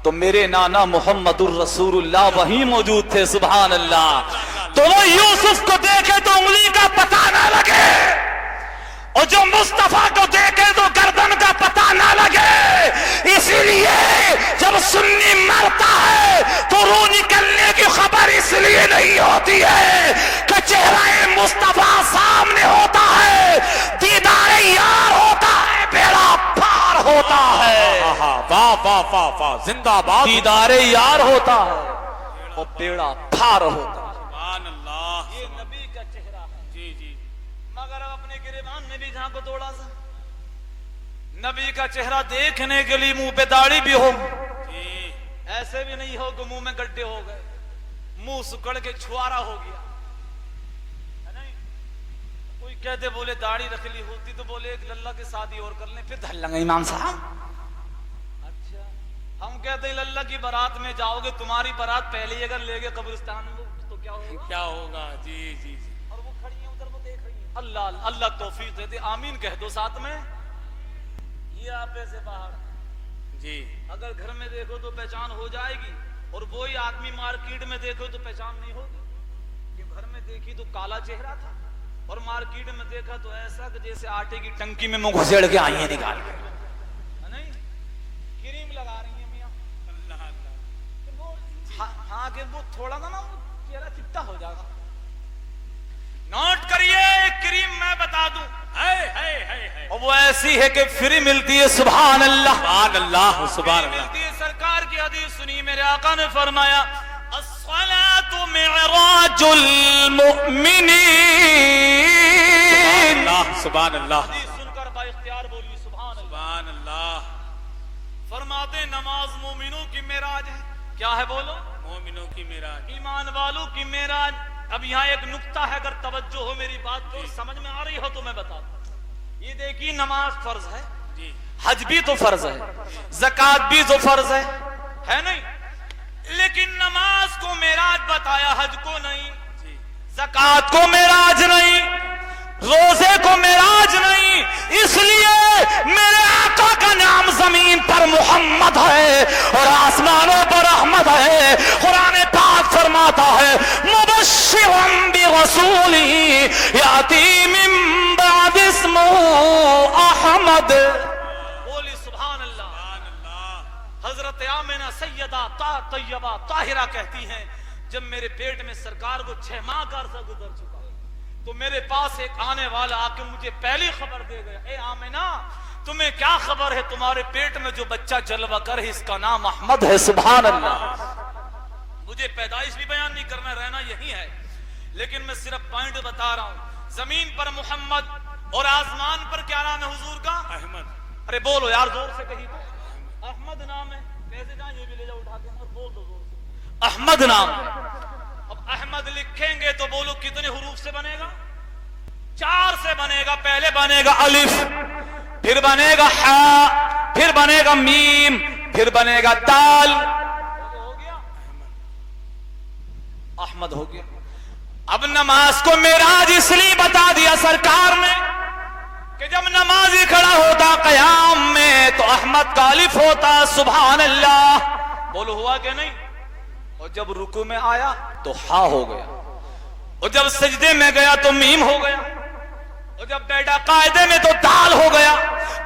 Speaker 1: تو میرے نانا محمد الرسول اللہ وہیں موجود تھے. سبحان اللہ. تو وہ یوسف کو دیکھے تو انگلی کا پتہ نہ لگے, اور جو مصطفیٰ کو دیکھے تو گردن کا پتہ نہ لگے. اسی لیے جب سنی مرتا ہے تو روح نکلنے کی خبر اس لیے نہیں ہوتی ہے کہ چہرہ مصطفیٰ سامنے ہوتا ہے, دیدار یار ہوتا ہے, بیڑا پار ہوتا ہے.
Speaker 2: واہ واہ واہ واہ, زندہ باد.
Speaker 1: دیدار یار ہوتا ہے اور بیڑا پار ہوتا ہے.
Speaker 2: سبحان اللہ.
Speaker 1: یہ نبی کا چہرہ ہے.
Speaker 2: جی جی.
Speaker 1: مگر اب اپنے گریبان میں بھی جہاں کو توڑا سا, نبی کا چہرہ دیکھنے کے لیے منہ پہ داڑھی بھی ہو,
Speaker 2: جی.
Speaker 1: ایسے بھی نہیں ہو کہ منہ میں گڈھے ہو گئے, منہ سکڑ کے چھوارا ہو گیا. کوئی کہتے بولے داڑھی رکھ لی ہوتی تو بولے ایک للہ کی شادی اور کر لیں, پھر دھل لیں گے امام صاحب. اچھا ہم کہتے للہ کی بارات میں جاؤ گے, تمہاری بارات پہلے ہی اگر لے گئے قبرستان میں تو کیا ہوگا,
Speaker 2: کیا ہوگا. جی جی.
Speaker 1: اور وہ کھڑی ہیں ادھر, وہ دیکھ رہی ہیں. اللہ اللہ توفیق دے دے, آمین کہہ دو ساتھ میں. یہ آپے سے باہر
Speaker 2: جی.
Speaker 1: اگر گھر میں دیکھو تو پہچان ہو جائے گی, اور وہی آدمی مارکیٹ میں دیکھو تو پہچان نہیں ہوگی. کہ گھر میں دیکھی تو کالا چہرہ تھا, اور مارکیٹ میں دیکھا تو ایسا کہ جیسے آٹے کی ٹنکی میں منہ گھسیڑ کے آئی ہیں نکال کے. نہیں کریم لگا رہی ہیں میاں.
Speaker 2: اللہ اللہ.
Speaker 1: ہاں کہ وہ تھوڑا نا وہ چہرہ چپٹا ہو جائے گا. نوٹ کریے کریم میں بتا دوں, اور وہ ایسی ہے کہ فری ملتی ہے. سبحان اللہ.
Speaker 2: سبحان اللہ. سبحان اللہ.
Speaker 1: ملتی ہے. سرکار کی حدیث سنی, میرے آقا نے فرمایا الصلاۃ معراج المؤمنین.
Speaker 2: سبحان اللہ.
Speaker 1: حدیث سن کر با اختیار بولی سبحان اللہ.
Speaker 2: سبحان اللہ.
Speaker 1: فرماتے نماز مومنوں کی معراج ہے. کیا ہے بولو؟
Speaker 2: مومنوں کی معراج.
Speaker 1: ایمان والوں کی معراج. اب یہاں ایک نکتہ ہے, اگر توجہ ہو میری بات کو سمجھ میں آ رہی ہو تو میں بتا دوں. یہ دیکھیے نماز فرض ہے,
Speaker 2: جی
Speaker 1: حج بھی تو فرض ہے, زکات بھی تو فرض ہے نہیں؟ لیکن نماز کو معراج بتایا, حج کو نہیں,
Speaker 2: جی
Speaker 1: زکات کو معراج نہیں, روزے کو معراج نہیں. اس لیے میرے آقا کا نام زمین پر محمد ہے اور آسمانوں پر احمد ہے. قرآن پاک فرماتا ہے مبشرا برسول یاتی من بعد اسمہ احمد. بولی سبحان اللہ.
Speaker 2: سبحان اللہ.
Speaker 1: حضرت آمنہ سیدہ طیبہ طاہرہ کہتی ہیں جب میرے پیٹ میں سرکار کو 6 ماہ کا عرصہ گزر چکا تو میرے پاس ایک آنے والا آ کے مجھے پہلی خبر دے گیا, اے آمنہ تمہیں کیا خبر ہے, تمہارے پیٹ میں جو بچہ جلوہ کر ہے اس کا نام احمد ہے. سبحان اللہ. مجھے پیدائش بھی بیان نہیں کرنا, رہنا یہی ہے, لیکن میں صرف پوائنٹ بتا رہا ہوں. زمین پر محمد اور آسمان پر کیا نام ہے حضور کا؟
Speaker 2: احمد.
Speaker 1: ارے بولو یار زور سے کہی تو. احمد نام ہے. کیسے جائیں یہ بھی لے جاؤ اٹھا کے اور بول دو زور سے احمد نام. اب احمد لکھیں گے تو بولو کتنے حروف سے بنے گا؟ 4 سے بنے گا. پہلے بنے گا الف, پھر بنے گا ہا, پھر بنے گا میم, پھر بنے گا دال. ہو گیا احمد ہو گیا. اب نماز کو معراج اس لیے بتا دیا سرکار نے کہ جب نمازی کھڑا ہوتا قیام میں تو احمد کا الف ہوتا. سبحان اللہ. بولو ہوا کہ نہیں؟ اور جب رکوع میں آیا تو ہا ہو گیا, اور جب سجدے میں گیا تو میم ہو گیا, اور جب بیٹا قاعدے میں تو دال ہو گیا.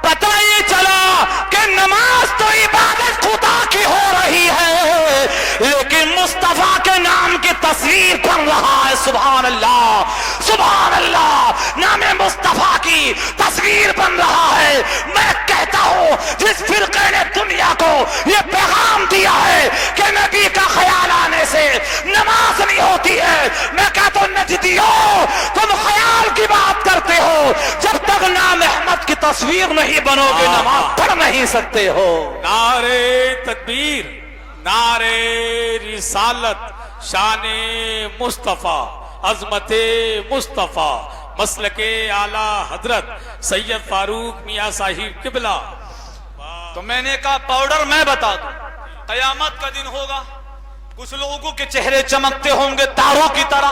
Speaker 1: پتہ یہ چلا کہ نماز تو عبادت خدا کی ہو رہی ہے لیکن مصطفیٰ کے نام کی تصویر بن رہا ہے. سبحان اللہ. سبحان اللہ. نام مصطفیٰ کی تصویر بن رہا ہے. میں کہتا ہوں جس فرقے نے دنیا کو یہ پیغام دیا ہے کہ نبی کا خیال آنے سے نماز نہیں ہوتی ہے, میں کہتا ہوں نجدیوں تم خیال کی بات کرتے ہو, جب تک نام احمد کی تصویر نہیں بنو گے نماز پڑھ نہیں سکتے ہو.
Speaker 2: نعرے تکبیر, نعرے رسالت, شان مصطفیٰ, عظمت مصطفیٰ, مسلک اعلی حضرت سید فاروق میاں صاحب قبلہ.
Speaker 1: تو میں نے کہا پاؤڈر میں بتا دوں, قیامت کا دن ہوگا, کچھ لوگوں کے چہرے چمکتے ہوں گے تاروں کی طرح,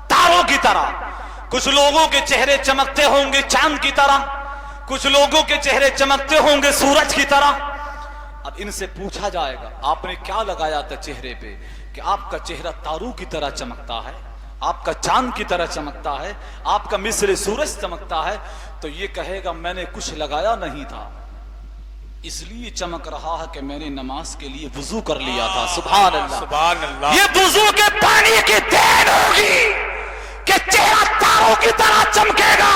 Speaker 1: تاروں کی طرح. کچھ لوگوں کے چہرے چمکتے ہوں گے چاند کی طرح, کچھ لوگوں کے چہرے چمکتے ہوں گے سورج کی طرح. اب ان سے پوچھا جائے گا آپ نے کیا لگایا تھا چہرے پہ کہ آپ کا چہرہ تاروں کی طرح چمکتا ہے, آپ کا چاند کی طرح چمکتا ہے, آپ کا مثل سورج چمکتا ہے. تو یہ کہے گا میں نے کچھ لگایا نہیں تھا, اس لیے چمک رہا ہے کہ میں نے نماز کے لیے وضو کر لیا تھا. سبحان اللہ.
Speaker 2: سبحان اللہ.
Speaker 1: یہ وضو کے پانی کی دین ہوگی کہ چہرہ تاروں کی طرح چمکے گا.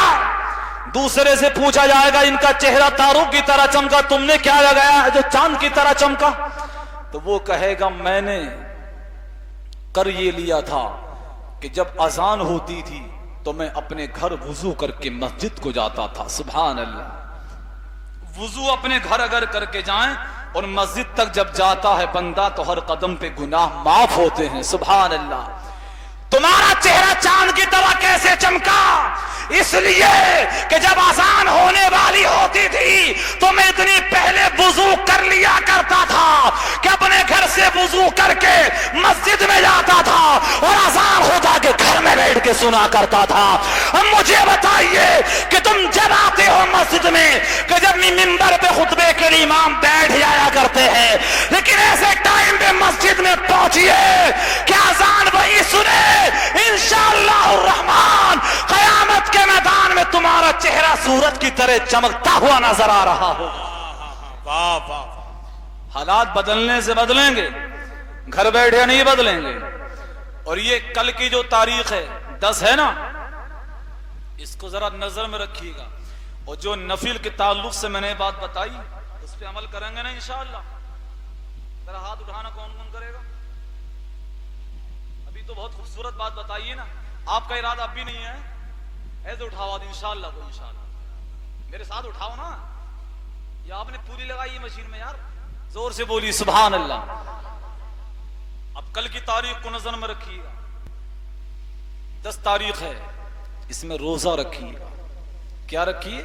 Speaker 1: دوسرے سے پوچھا جائے گا ان کا چہرہ تاروں کی طرح چمکا, تم نے کیا لگایا جو چاند کی طرح چمکا؟ تو وہ کہے گا میں نے کر یہ لیا تھا کہ جب اذان ہوتی تھی تو میں اپنے گھر وضو کر کے مسجد کو جاتا تھا. سبحان اللہ. وضو اپنے گھر اگر کر کے جائیں اور مسجد تک جب جاتا ہے بندہ تو ہر قدم پہ گناہ معاف ہوتے ہیں. سبحان اللہ. تمہارا چہرہ چاند کی طرح کیسے چمکا؟ اس لیے کہ جب اذان ہونے والی ہوتی تھی تو میں اتنی پہلے وضو کر لیا کرتا تھا کہ اپنے گھر سے وضو کر کے مسجد میں جاتا تھا اور اذان ہوتا کہ گھر میں بیٹھ کے سنا کرتا تھا. اب مجھے بتائیے کہ تم جب آتے ہو مسجد میں کہ جب منبر پہ خطبے کے لیے امام بیٹھ جایا کرتے ہیں, لیکن ایسے ٹائم پہ مسجد میں پہنچیے کہ اذان وہی سنے, انشاءاللہ الرحمن قیامت کے میدان میں تمہارا چہرہ سورج کی طرح چمکتا ہوا نظر آ رہا ہو.
Speaker 2: واہ واہ.
Speaker 1: حالات بدلنے سے بدلیں گے, گھر بیٹھے نہیں بدلیں گے. اور یہ کل کی جو تاریخ ہے 10 ہے نا, اس کو ذرا نظر میں رکھیے گا. اور جو نفل کے تعلق سے میں نے بات بتائی اس پہ عمل کریں گے نا انشاءاللہ. ذرا ہاتھ اٹھانا کون کون کرے گا؟ ابھی تو بہت خوبصورت بات بتائیے نا, آپ کا ارادہ اب بھی نہیں ہے, ایسے اٹھاؤ انشاءاللہ کو, انشاءاللہ میرے ساتھ اٹھاؤ نا, یا آپ نے پوری لگائی ہے مشین میں یار, زور سے بولی سبحان اللہ. اب کل کی تاریخ کو نظر میں رکھیے گا, 10 تاریخ ہے, اس میں روزہ رکھیے گا. کیا رکھیے؟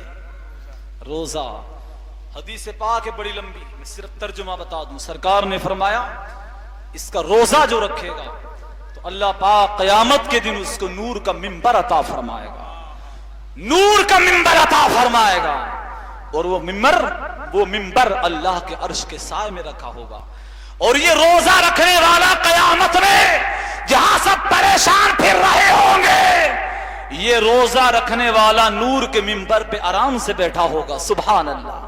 Speaker 1: روزہ. حدیث پاک ہے بڑی لمبی, میں صرف ترجمہ بتا دوں. سرکار نے فرمایا اس کا روزہ جو رکھے گا تو اللہ پاک قیامت کے دن اس کو نور کا منبر عطا فرمائے گا, نور کا منبر عطا فرمائے گا. اور وہ منبر اللہ کے عرش کے سائے میں رکھا ہوگا. اور یہ روزہ رکھنے والا قیامت میں جہاں سب پریشان پھر رہے ہوں گے, یہ روزہ رکھنے والا نور کے منبر پہ آرام سے بیٹھا ہوگا. سبحان اللہ.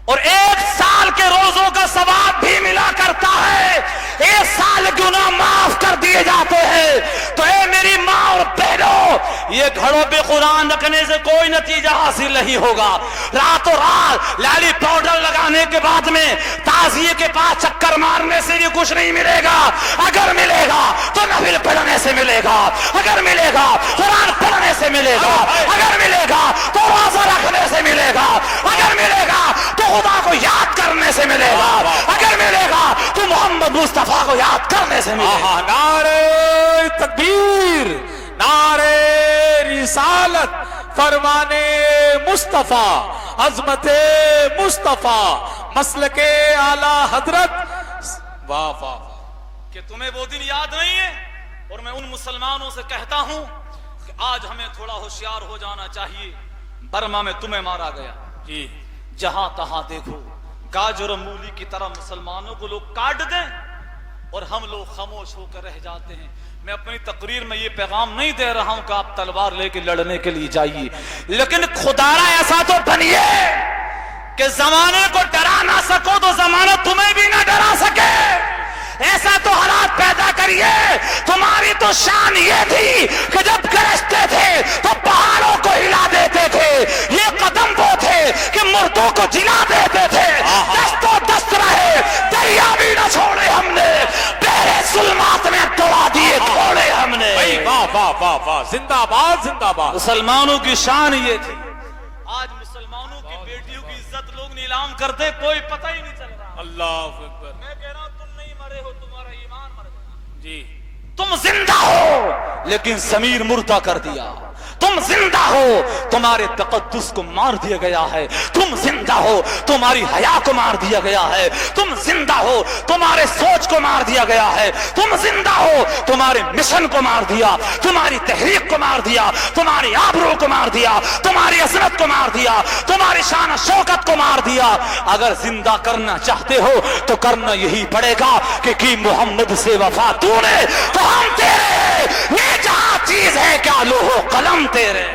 Speaker 1: اور 1 سال کے روزوں کا ثواب بھی ملا کرتا ہے, 1 سال گناہ معاف کر دیے جاتے ہیں. تو اے میری ماں اور بہنوں, یہ گھڑوں پہ قرآن رکھنے سے کوئی نتیجہ حاصل نہیں ہوگا. راتوں رات لالی پاؤڈر لگانے کے بعد میں تعزیے کے پاس چکر مارنے سے بھی کچھ نہیں ملے گا. اگر ملے گا تو نفل پڑھنے سے ملے گا, اگر ملے گا قرآن پڑھنے سے ملے گا, اگر ملے گا تو روزہ رکھنے سے ملے گا, اگر ملے گا تو خدا کو یاد کرنے سے ملے گا, اگر ملے گا تو محمد مصطفیٰ کو یاد کرنے سے ملے گا.
Speaker 3: نعرہ تکبیر, نعرہ رسالت, فرمانے مصطفیٰ, عظمت مصطفیٰ, مسلک اعلی حضرت. واہ واہ.
Speaker 1: کہ تمہیں وہ دن یاد نہیں ہے, اور میں ان مسلمانوں سے کہتا ہوں کہ آج ہمیں تھوڑا ہوشیار ہو جانا چاہیے. برما میں تمہیں مارا گیا,
Speaker 2: جی
Speaker 1: جہاں تہاں دیکھو گاجر و مولی کی طرح مسلمانوں کو لوگ کاٹ دیں اور ہم لوگ خاموش ہو کر رہ جاتے ہیں. میں اپنی تقریر میں یہ پیغام نہیں دے رہا ہوں کہ آپ تلوار لے کے لڑنے کے لیے جائیے, لیکن خدارا ایسا تو بنیے کہ زمانے کو ڈرا نہ سکو تو زمانہ تمہیں بھی نہ ڈرا سکے. ایسا تو حالات پیدا کریے. تمہاری تو شان یہ تھی کہ جب گرجتے تھے تو پہاڑوں کو ہلا دیتے تھے, یہ قدم وہ تھے کہ مردوں کو جلا دیتے تھے. دست و دست رہے, دریا بھی نہ چھوڑے ہم نے, بحر ظلمات میں دوڑا دیے گھوڑے ہم نے.
Speaker 3: واہ واہ واہ واہ, زندہ باد زندہ باد.
Speaker 1: مسلمانوں کی شان یہ تھی. آج مسلمانوں کی بیٹیوں کی عزت لوگ نیلام کرتے, کوئی پتہ ہی نہیں چل رہا.
Speaker 2: اللہ اکبر.
Speaker 1: میں کہہ رہا ہوں تم نہیں مرے ہو, تمہارا ایمان مر گیا.
Speaker 2: جی
Speaker 1: تم زندہ ہو لیکن ضمیر مردہ کر دیا. تم زندہ ہو, تمہارے تقدس کو مار دیا گیا ہے. تم زندہ ہو, تمہاری حیا کو مار دیا گیا ہے. تم زندہ ہو, تمہارے سوچ کو مار دیا گیا ہے. تم زندہ ہو, تمہارے مشن کو مار دیا, تمہاری تحریک کو مار دیا, تمہاری آبرو کو مار دیا, تمہاری عظمت کو مار دیا, تمہاری شان و شوکت کو مار دیا. اگر زندہ کرنا چاہتے ہو تو کرنا یہی پڑے گا کہ کی محمد سے وفا تو نے تو ہم تیرے, یہ جہاں چیز ہے کیا لوح و قلم تیرے.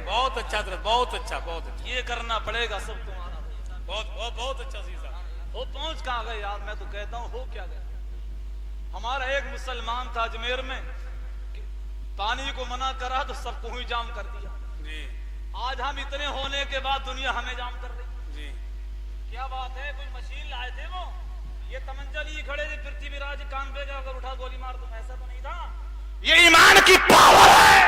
Speaker 2: بہت اچھا حضرت, بہت اچھا, بہت اچھا,
Speaker 1: یہ کرنا پڑے گا سب تمہارا.
Speaker 2: بہت بہت بہت اچھا سیزا.
Speaker 1: وہ پہنچ کہاں گئے یار, میں تو کہتا ہوں ہو کیا گیا. ہمارا ایک مسلمان تھا اجمیر میں, پانی کو منع کرا تو سب کو ہی جام کر دیا.
Speaker 2: جی
Speaker 1: آج ہم اتنے ہونے کے بعد دنیا ہمیں جام کر رہی.
Speaker 2: جی
Speaker 1: کیا بات ہے, کوئی مشین لائے تھے وہ, یہ تمنچا لیے کھڑے تھے, پرتھوی راج کان پہ جا کر اٹھا گولی مار دوں, ایسا تو نہیں تھا. یہ ایمان کی پاور ہے.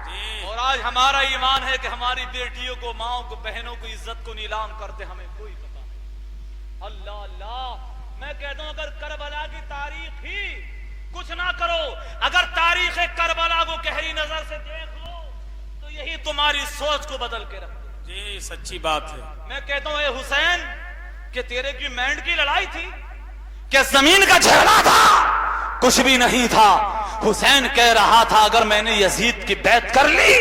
Speaker 2: جی.
Speaker 1: اور آج ہمارا ایمان ہے کہ ہماری بیٹیوں کو, ماؤں کو, بہنوں کو عزت کو نیلام کرتے ہمیں کوئی پتہ نہیں. اللہ اللہ. میں کہتا ہوں اگر کربلا کی تاریخ ہی کچھ نہ کرو, اگر تاریخ کربلا کو گہری نظر سے دیکھ لو تو یہی تمہاری سوچ کو بدل کے رکھ دے.
Speaker 2: جی سچی بات ہے.
Speaker 1: میں کہتا ہوں اے حسین کہ تیرے کی مینڈ کی لڑائی تھی, کہ زمین کا جھگڑا تھا, کچھ بھی نہیں تھا. حسین کہہ رہا تھا اگر میں نے یزید کی بیعت کر لی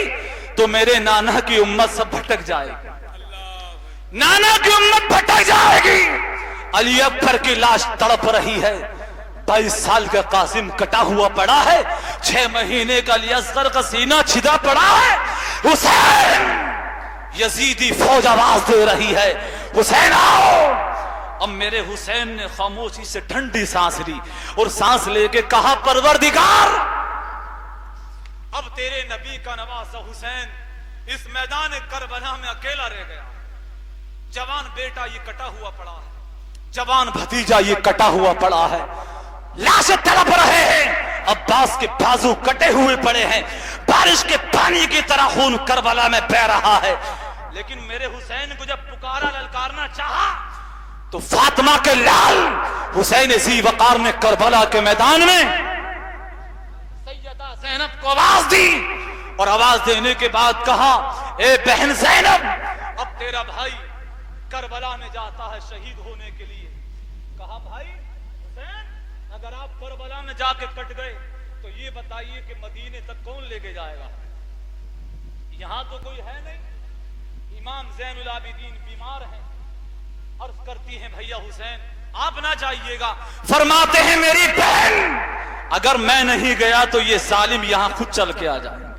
Speaker 1: تو میرے نانا کی امت سب بھٹک جائے گی, نانا کی امت بھٹک جائے گی. علی اکبر کی لاش تڑپ رہی ہے, 22 سال کا قاسم کٹا ہوا پڑا ہے, 6 مہینے کا علی اصغر کا سینہ چھدا پڑا ہے. حسین, یزیدی فوج آواز دے رہی ہے, حسین آؤ. اب میرے حسین نے خاموشی سے ٹھنڈی سانس لی اور سانس لے کے کہا پروردگار, اب تیرے نبی کا نواسا حسین اس میدان کربلا میں اکیلا رہ گیا. جوان بیٹا یہ کٹا ہوا پڑا ہے, جوان بھتیجا یہ کٹا ہوا پڑا ہے, لاشیں تڑپ رہے ہیں, عباس کے بازو کٹے ہوئے پڑے ہیں، بارش کے پانی کی طرح خون کربلا میں بہ رہا ہے، لیکن میرے حسین کو جب پکارا، للکارنا چاہا تو فاطمہ کے لال حسین ذی وقار نے کربلا کے میدان میں سیدہ زینب کو آواز دی، اور آواز دینے کے بعد کہا اے بہن زینب، اب تیرا بھائی کربلا میں جاتا ہے شہید ہونے کے لیے۔ کہا بھائی حسین، اگر آپ کربلا میں جا کے کٹ گئے تو یہ بتائیے کہ مدینے تک کون لے کے جائے گا؟ یہاں تو کوئی ہے نہیں، امام زین العابدین بیمار ہیں، عرض کرتی ہیں بھیا حسین آپ نہ جائیے گا، فرماتے ہیں میری بہن اگر میں نہیں گیا تو یہ ظالم یہاں خود چل کے آ جائیں گے،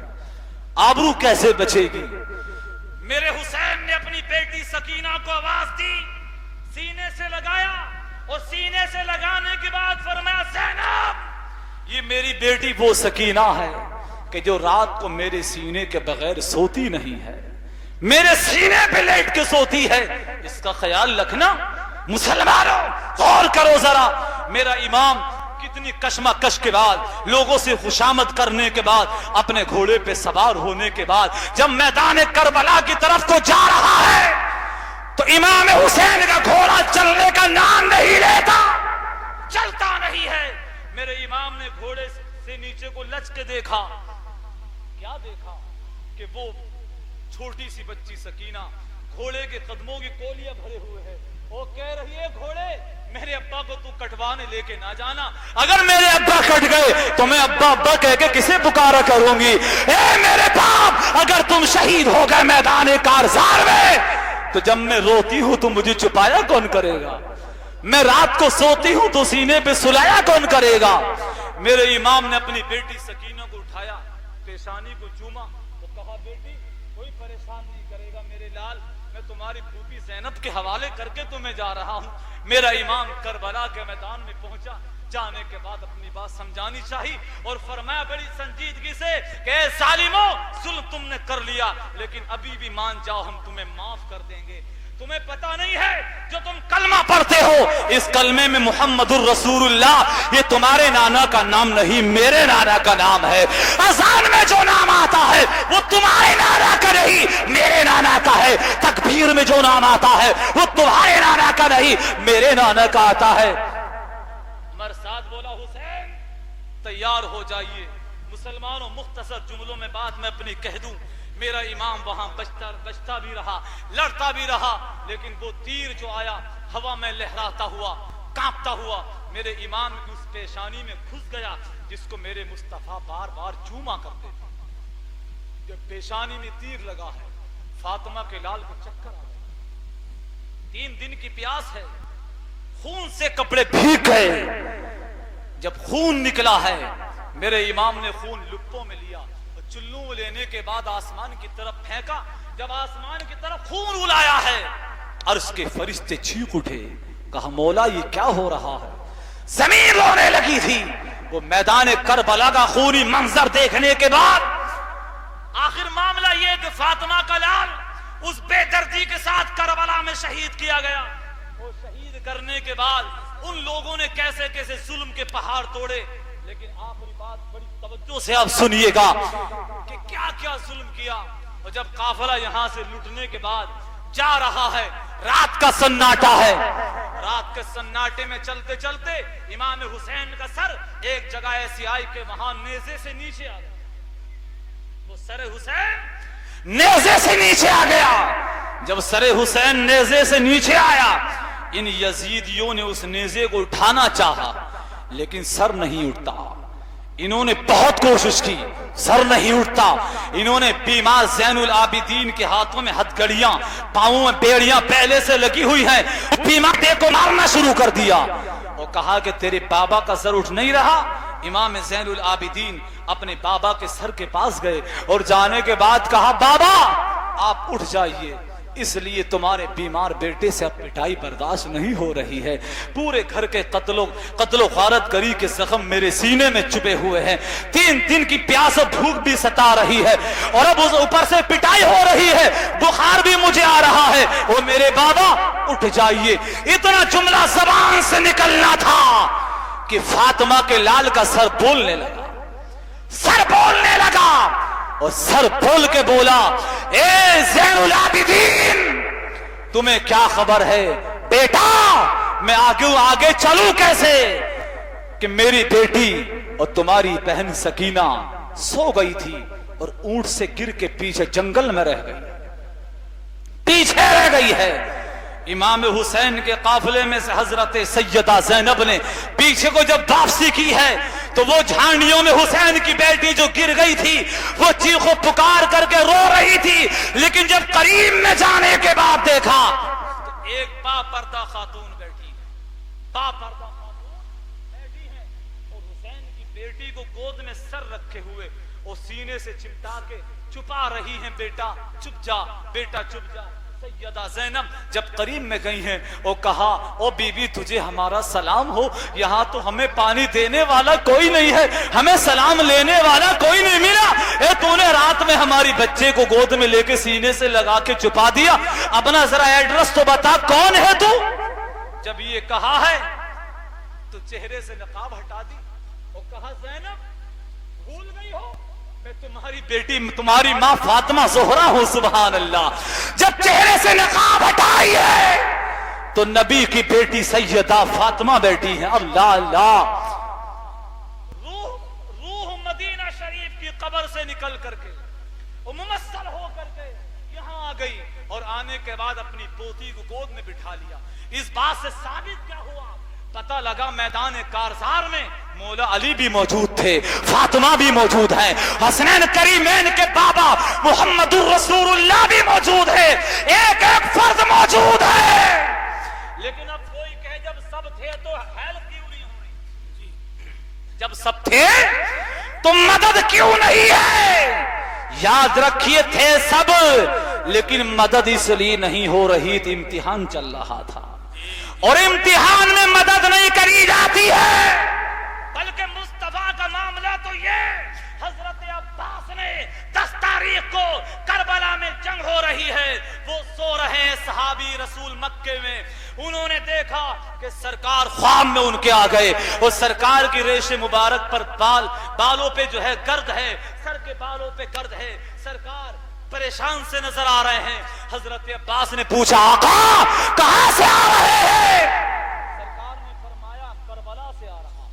Speaker 1: آبرو کیسے بچے گی؟ میرے حسین نے اپنی بیٹی سکینہ کو آواز دی، سینے سے لگایا، اور سینے سے لگانے کے بعد فرمایا زینب یہ میری بیٹی وہ سکینہ ہے کہ جو رات کو میرے سینے کے بغیر سوتی نہیں ہے، میرے سینے پہ لیٹ کے سوتی ہے، اس کا خیال رکھنا۔ مسلمانوں غور کرو ذرا، میرا امام کتنی کشمکش کے بعد، لوگوں سے خوشامد کرنے کے بعد، اپنے گھوڑے پہ سوار ہونے کے بعد جب میدان کربلا کی طرف کو جا رہا ہے تو امام حسین کا گھوڑا چلنے کا نام نہیں لیتا، چلتا نہیں ہے۔ میرے امام نے گھوڑے سے نیچے کو لچ کے دیکھا، کیا دیکھا کہ وہ چھوٹی سی بچی سکینہ گھوڑے کے قدموں کی کولیاں بھرے ہوئے ہے، وہ کہہ رہی ہے گھوڑے میرے ابا کو تو کٹوانے لے کے نہ جانا، اگر میرے ابا کٹ گئے تو میں ابا ابا کہہ کے کسے پکارا کروں گی؟ اے میرے باپ اگر تم شہید ہو گئے میدان کارزار میں تو جب میں روتی ہوں تو مجھے چھپایا کون کرے گا؟ میں رات کو سوتی ہوں تو سینے پہ سلایا کون کرے گا؟ میرے امام نے اپنی بیٹی سکینہ کو اٹھایا، پیشانی کو چوما، وہ کہا بیٹی کوئی پریشان نہیں کرے گا میرے لال، میں تمہاری پھوپھی زینب کے حوالے کر کے تمہیں جا رہا ہوں۔ میرا امام کربلا کے میدان میں پہنچا، جانے کے بعد اپنی بات سمجھانی چاہی اور فرمایا بڑی سنجیدگی سے کہ اے ظالمو ظلم تم نے کر لیا لیکن ابھی بھی مان جاؤ ہم تمہیں معاف کر دیں گے۔ تمہیں پتا نہیں ہے جو تم کلمہ پڑھتے ہو اس کلمے میں محمد الرسول اللہ، یہ تمہارے نانا کا نام نہیں میرے نانا کا نام ہے، اذان میں جو نام آتا ہے وہ تمہارے نانا کا نہیں میرے نانا کا ہے، تکبیر میں جو نام آتا ہے وہ تمہارے نانا کا نہیں میرے نانا کا آتا ہے۔ عمر سعد بولا حسین تیار ہو جائیے۔ مسلمانوں مختصر جملوں میں بات میں اپنی کہہ دوں، میرا امام وہاں بچتا بھی رہا، لڑتا بھی رہا، لیکن وہ تیر جو آیا ہوا میں لہراتا ہوا، کانپتا ہوا میرے امام کی اس پیشانی میں گھس گیا جس کو میرے مصطفیٰ بار بار چوما کرتے تھے۔ جب پیشانی میں تیر لگا ہے فاطمہ کے لال کو چکر آ گیا، 3 دن کی پیاس ہے، خون سے کپڑے بھیگ گئے۔ جب خون نکلا ہے میرے امام نے خون لپوں میں لیا، چلو لینے کے بعد آسمان کی طرف پھینکا، جب آسمان کی طرف خون الایا ہے عرش کے فرشتے چیخ اٹھے، کہا مولا یہ کیا ہو رہا ہے؟ زمین رونے لگی تھی۔ وہ میدان کربلا کا خونی منظر دیکھنے کے بعد آخر معاملہ یہ کہ فاطمہ کا لال اس بے دردی کے ساتھ کربلا میں شہید کیا گیا۔ وہ شہید کرنے کے بعد ان لوگوں نے کیسے کیسے ظلم کے پہاڑ توڑے، لیکن آخری بات بڑی توجہ سے آپ سنیے گا کہ کیا کیا ظلم کیا۔ اور جب قافلہ یہاں سے لٹنے کے بعد جا رہا ہے، رات کا سناٹا ہے، رات کے سناٹے میں چلتے چلتے امام حسین کا سر ایک جگہ ایسی آئی کہ وہاں نیزے سے نیچے آ گیا، وہ سر حسین نیزے سے نیچے آ گیا۔ جب سر حسین نیزے سے نیچے آیا ان یزیدیوں نے اس نیزے کو اٹھانا چاہا لیکن سر نہیں اٹھتا، انہوں نے بہت کوشش کی، سر نہیں اٹھتا۔ انہوں نے بیمار زین العابدین کے ہاتھوں میں ہتھ گڑیاں، پاؤں میں بیڑیاں پہلے سے لگی ہوئی ہیں، بیمار دے کو مارنا شروع کر دیا اور کہا کہ تیرے بابا کا سر اٹھ نہیں رہا۔ امام زین العابدین اپنے بابا کے سر کے پاس گئے اور جانے کے بعد کہا بابا آپ اٹھ جائیے، اس لیے تمہارے بیمار بیٹے سے اب پٹائی برداشت نہیں ہو رہی ہے، پورے گھر کے قتل و غارت گری کے زخم میرے سینے میں چپے ہوئے ہیں، 3 دن کی پیاس اور بھوک بھی ستا رہی ہے اور اب اس اوپر سے پٹائی ہو رہی ہے، بخار بھی مجھے آ رہا ہے، وہ میرے بابا اٹھ جائیے۔ اتنا جملہ زبان سے نکلنا تھا کہ فاطمہ کے لال کا سر بولنے لگا، سر بولنے لگا، اور سر بول کے بولا، اے زین العابدین تمہیں کیا خبر ہے بیٹا، میں آگے چلوں کیسے کہ میری بیٹی اور تمہاری بہن سکینہ سو گئی تھی اور اونٹ سے گر کے پیچھے جنگل میں رہ گئی، پیچھے رہ گئی ہے۔ امام حسین کے قافلے میں سے حضرت سیدہ زینب نے پیچھے کو جب واپسی کی ہے تو وہ جھانڈیوں میں حسین کی بیٹی جو گر گئی تھی وہ چیخو پکار کر کے رو رہی تھی، لیکن جب قریب میں جانے کے بعد دیکھا تو ایک با پردہ خاتون بیٹھی ہے، با پردہ خاتون بیٹھی ہے، اور حسین کی بیٹی کو گود میں سر رکھے ہوئے اور سینے سے چمٹا کے چھپا رہی ہیں، بیٹا چپ جا، بیٹا چپ جا۔ سیدہ زینب جب قریب میں گئی ہیں اور کہا، او بی بی تجھے ہمارا سلام ہو، یہاں تو ہمیں پانی دینے والا کوئی نہیں ہے، ہمیں سلام لینے والا کوئی نہیں ملا، اے تو نے رات میں ہماری بچے کو گود میں لے کے سینے سے لگا کے چھپا دیا، اپنا ذرا ایڈریس تو بتا کون ہے تو؟ جب یہ کہا ہے تو چہرے سے نقاب ہٹا دی اور کہا، زینب بھول گئی ہو میں تمہاری بیٹی تمہاری ماں فاطمہ زہرا ہوں۔ سبحان اللہ، جب چہرے سے نقاب ہٹائی ہے تو نبی کی بیٹی سیدہ فاطمہ بیٹی ہیں۔ اللہ اللہ، روح مدینہ شریف کی قبر سے نکل کر کے ممثل ہو کر کے یہاں آ گئی، اور آنے کے بعد اپنی پوتی کو گود میں بٹھا لیا۔ اس بات سے ثابت کیا ہوا؟ پتہ لگا میدان کارزار میں مولا علی بھی موجود تھے، فاطمہ بھی موجود ہے، حسنین کریمین کے بابا محمد الرسول اللہ بھی موجود ہے، ایک ایک فرد موجود ہے۔ لیکن اب کوئی کہے جب سب تھے تو حیل کیوں نہیں ہو رہی؟ جب سب تھے تو مدد کیوں نہیں ہے؟ یاد رکھیے تھے سب، لیکن مدد اس لیے نہیں ہو رہی تھی، امتحان چل رہا تھا، اور امتحان میں مدد نہیں کری جاتی ہے، بلکہ مصطفیٰ کا معاملہ تو یہ، حضرت عباس نے 10 تاریخ کو کربلا میں جنگ ہو رہی ہے، وہ سو رہے ہیں صحابی رسول مکے میں، انہوں نے دیکھا کہ سرکار خواب میں ان کے آ گئے، اور سرکار کی ریش مبارک پر بالوں پہ جو ہے گرد ہے، سر کے بالوں پہ گرد ہے، سرکار پریشان سے نظر آ رہے ہیں۔ حضرت عباس نے پوچھا، آقا کہاں سے آ رہے ہیں؟ سرکار نے فرمایا، کربلا سے آ رہا ہوں،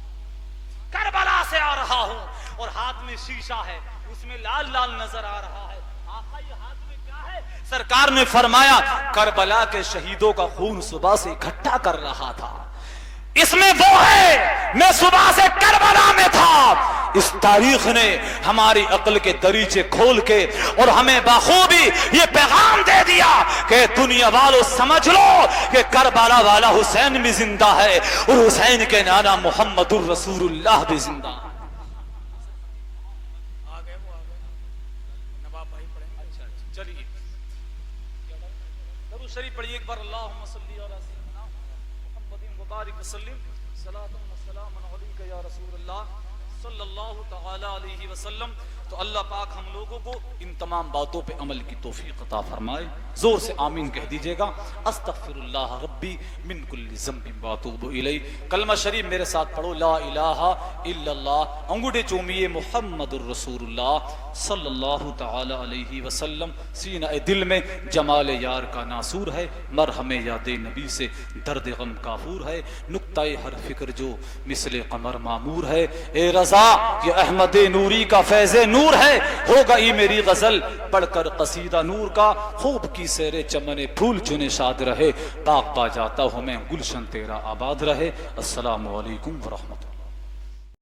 Speaker 1: کربلا سے آ رہا ہوں، اور ہاتھ میں شیشہ ہے، اس میں لال لال نظر آ رہا ہے۔ آقا یہ ہاتھ میں کیا ہے؟ سرکار نے فرمایا، کربلا کے شہیدوں کا خون صبح سے اکٹھا کر رہا تھا، اس میں وہ ہے، میں صبح سے کربلا میں تھا۔ اس تاریخ نے ہماری عقل کے دریچے کھول کے اور ہمیں بخوبی یہ پیغام دے دیا کہ دنیا والوں سمجھ لو کہ کربلا والا حسین بھی زندہ ہے، اور حسین کے نانا محمد الرسول اللہ بھی زندہ ہے۔ چلیے درود شریف پڑھیے ایک بار، اللہم صلی علی سیدنا محمد مبارک وسلم، صلاۃ و سلام علیک یا رسول اللہ صلی اللہ تعالی علیہ وسلم۔ تو اللہ پاک ہم لوگوں کو ان تمام باتوں پہ عمل کی توفیق عطا فرمائے۔ زور سے آمین کہہ دیجئے گا۔ استغفر اللہ ربی من کل ذنب واتوب الیہ۔ کلمہ شریف میرے ساتھ پڑھو، لا الہ الا اللہ، انگوٹھے چومیے، محمد الرسول اللہ صلی اللہ تعالی علیہ وسلم۔ سینہ دل میں جمال یار کا ناسور ہے، مرہم یاد نبی سے درد غم کافور ہے، نقطہ ہر فکر جو مثل قمر معمور ہے، اے رضا یہ احمد نوری کا فیض نور ہے، ہو گئی میری غزل پڑھ کر قصیدہ نور کا، خوب کی سیرے چمن پھول چنے شاد رہے، باغ پا جاتا ہوں میں گلشن تیرا آباد رہے۔ السلام علیکم ورحمۃ اللہ۔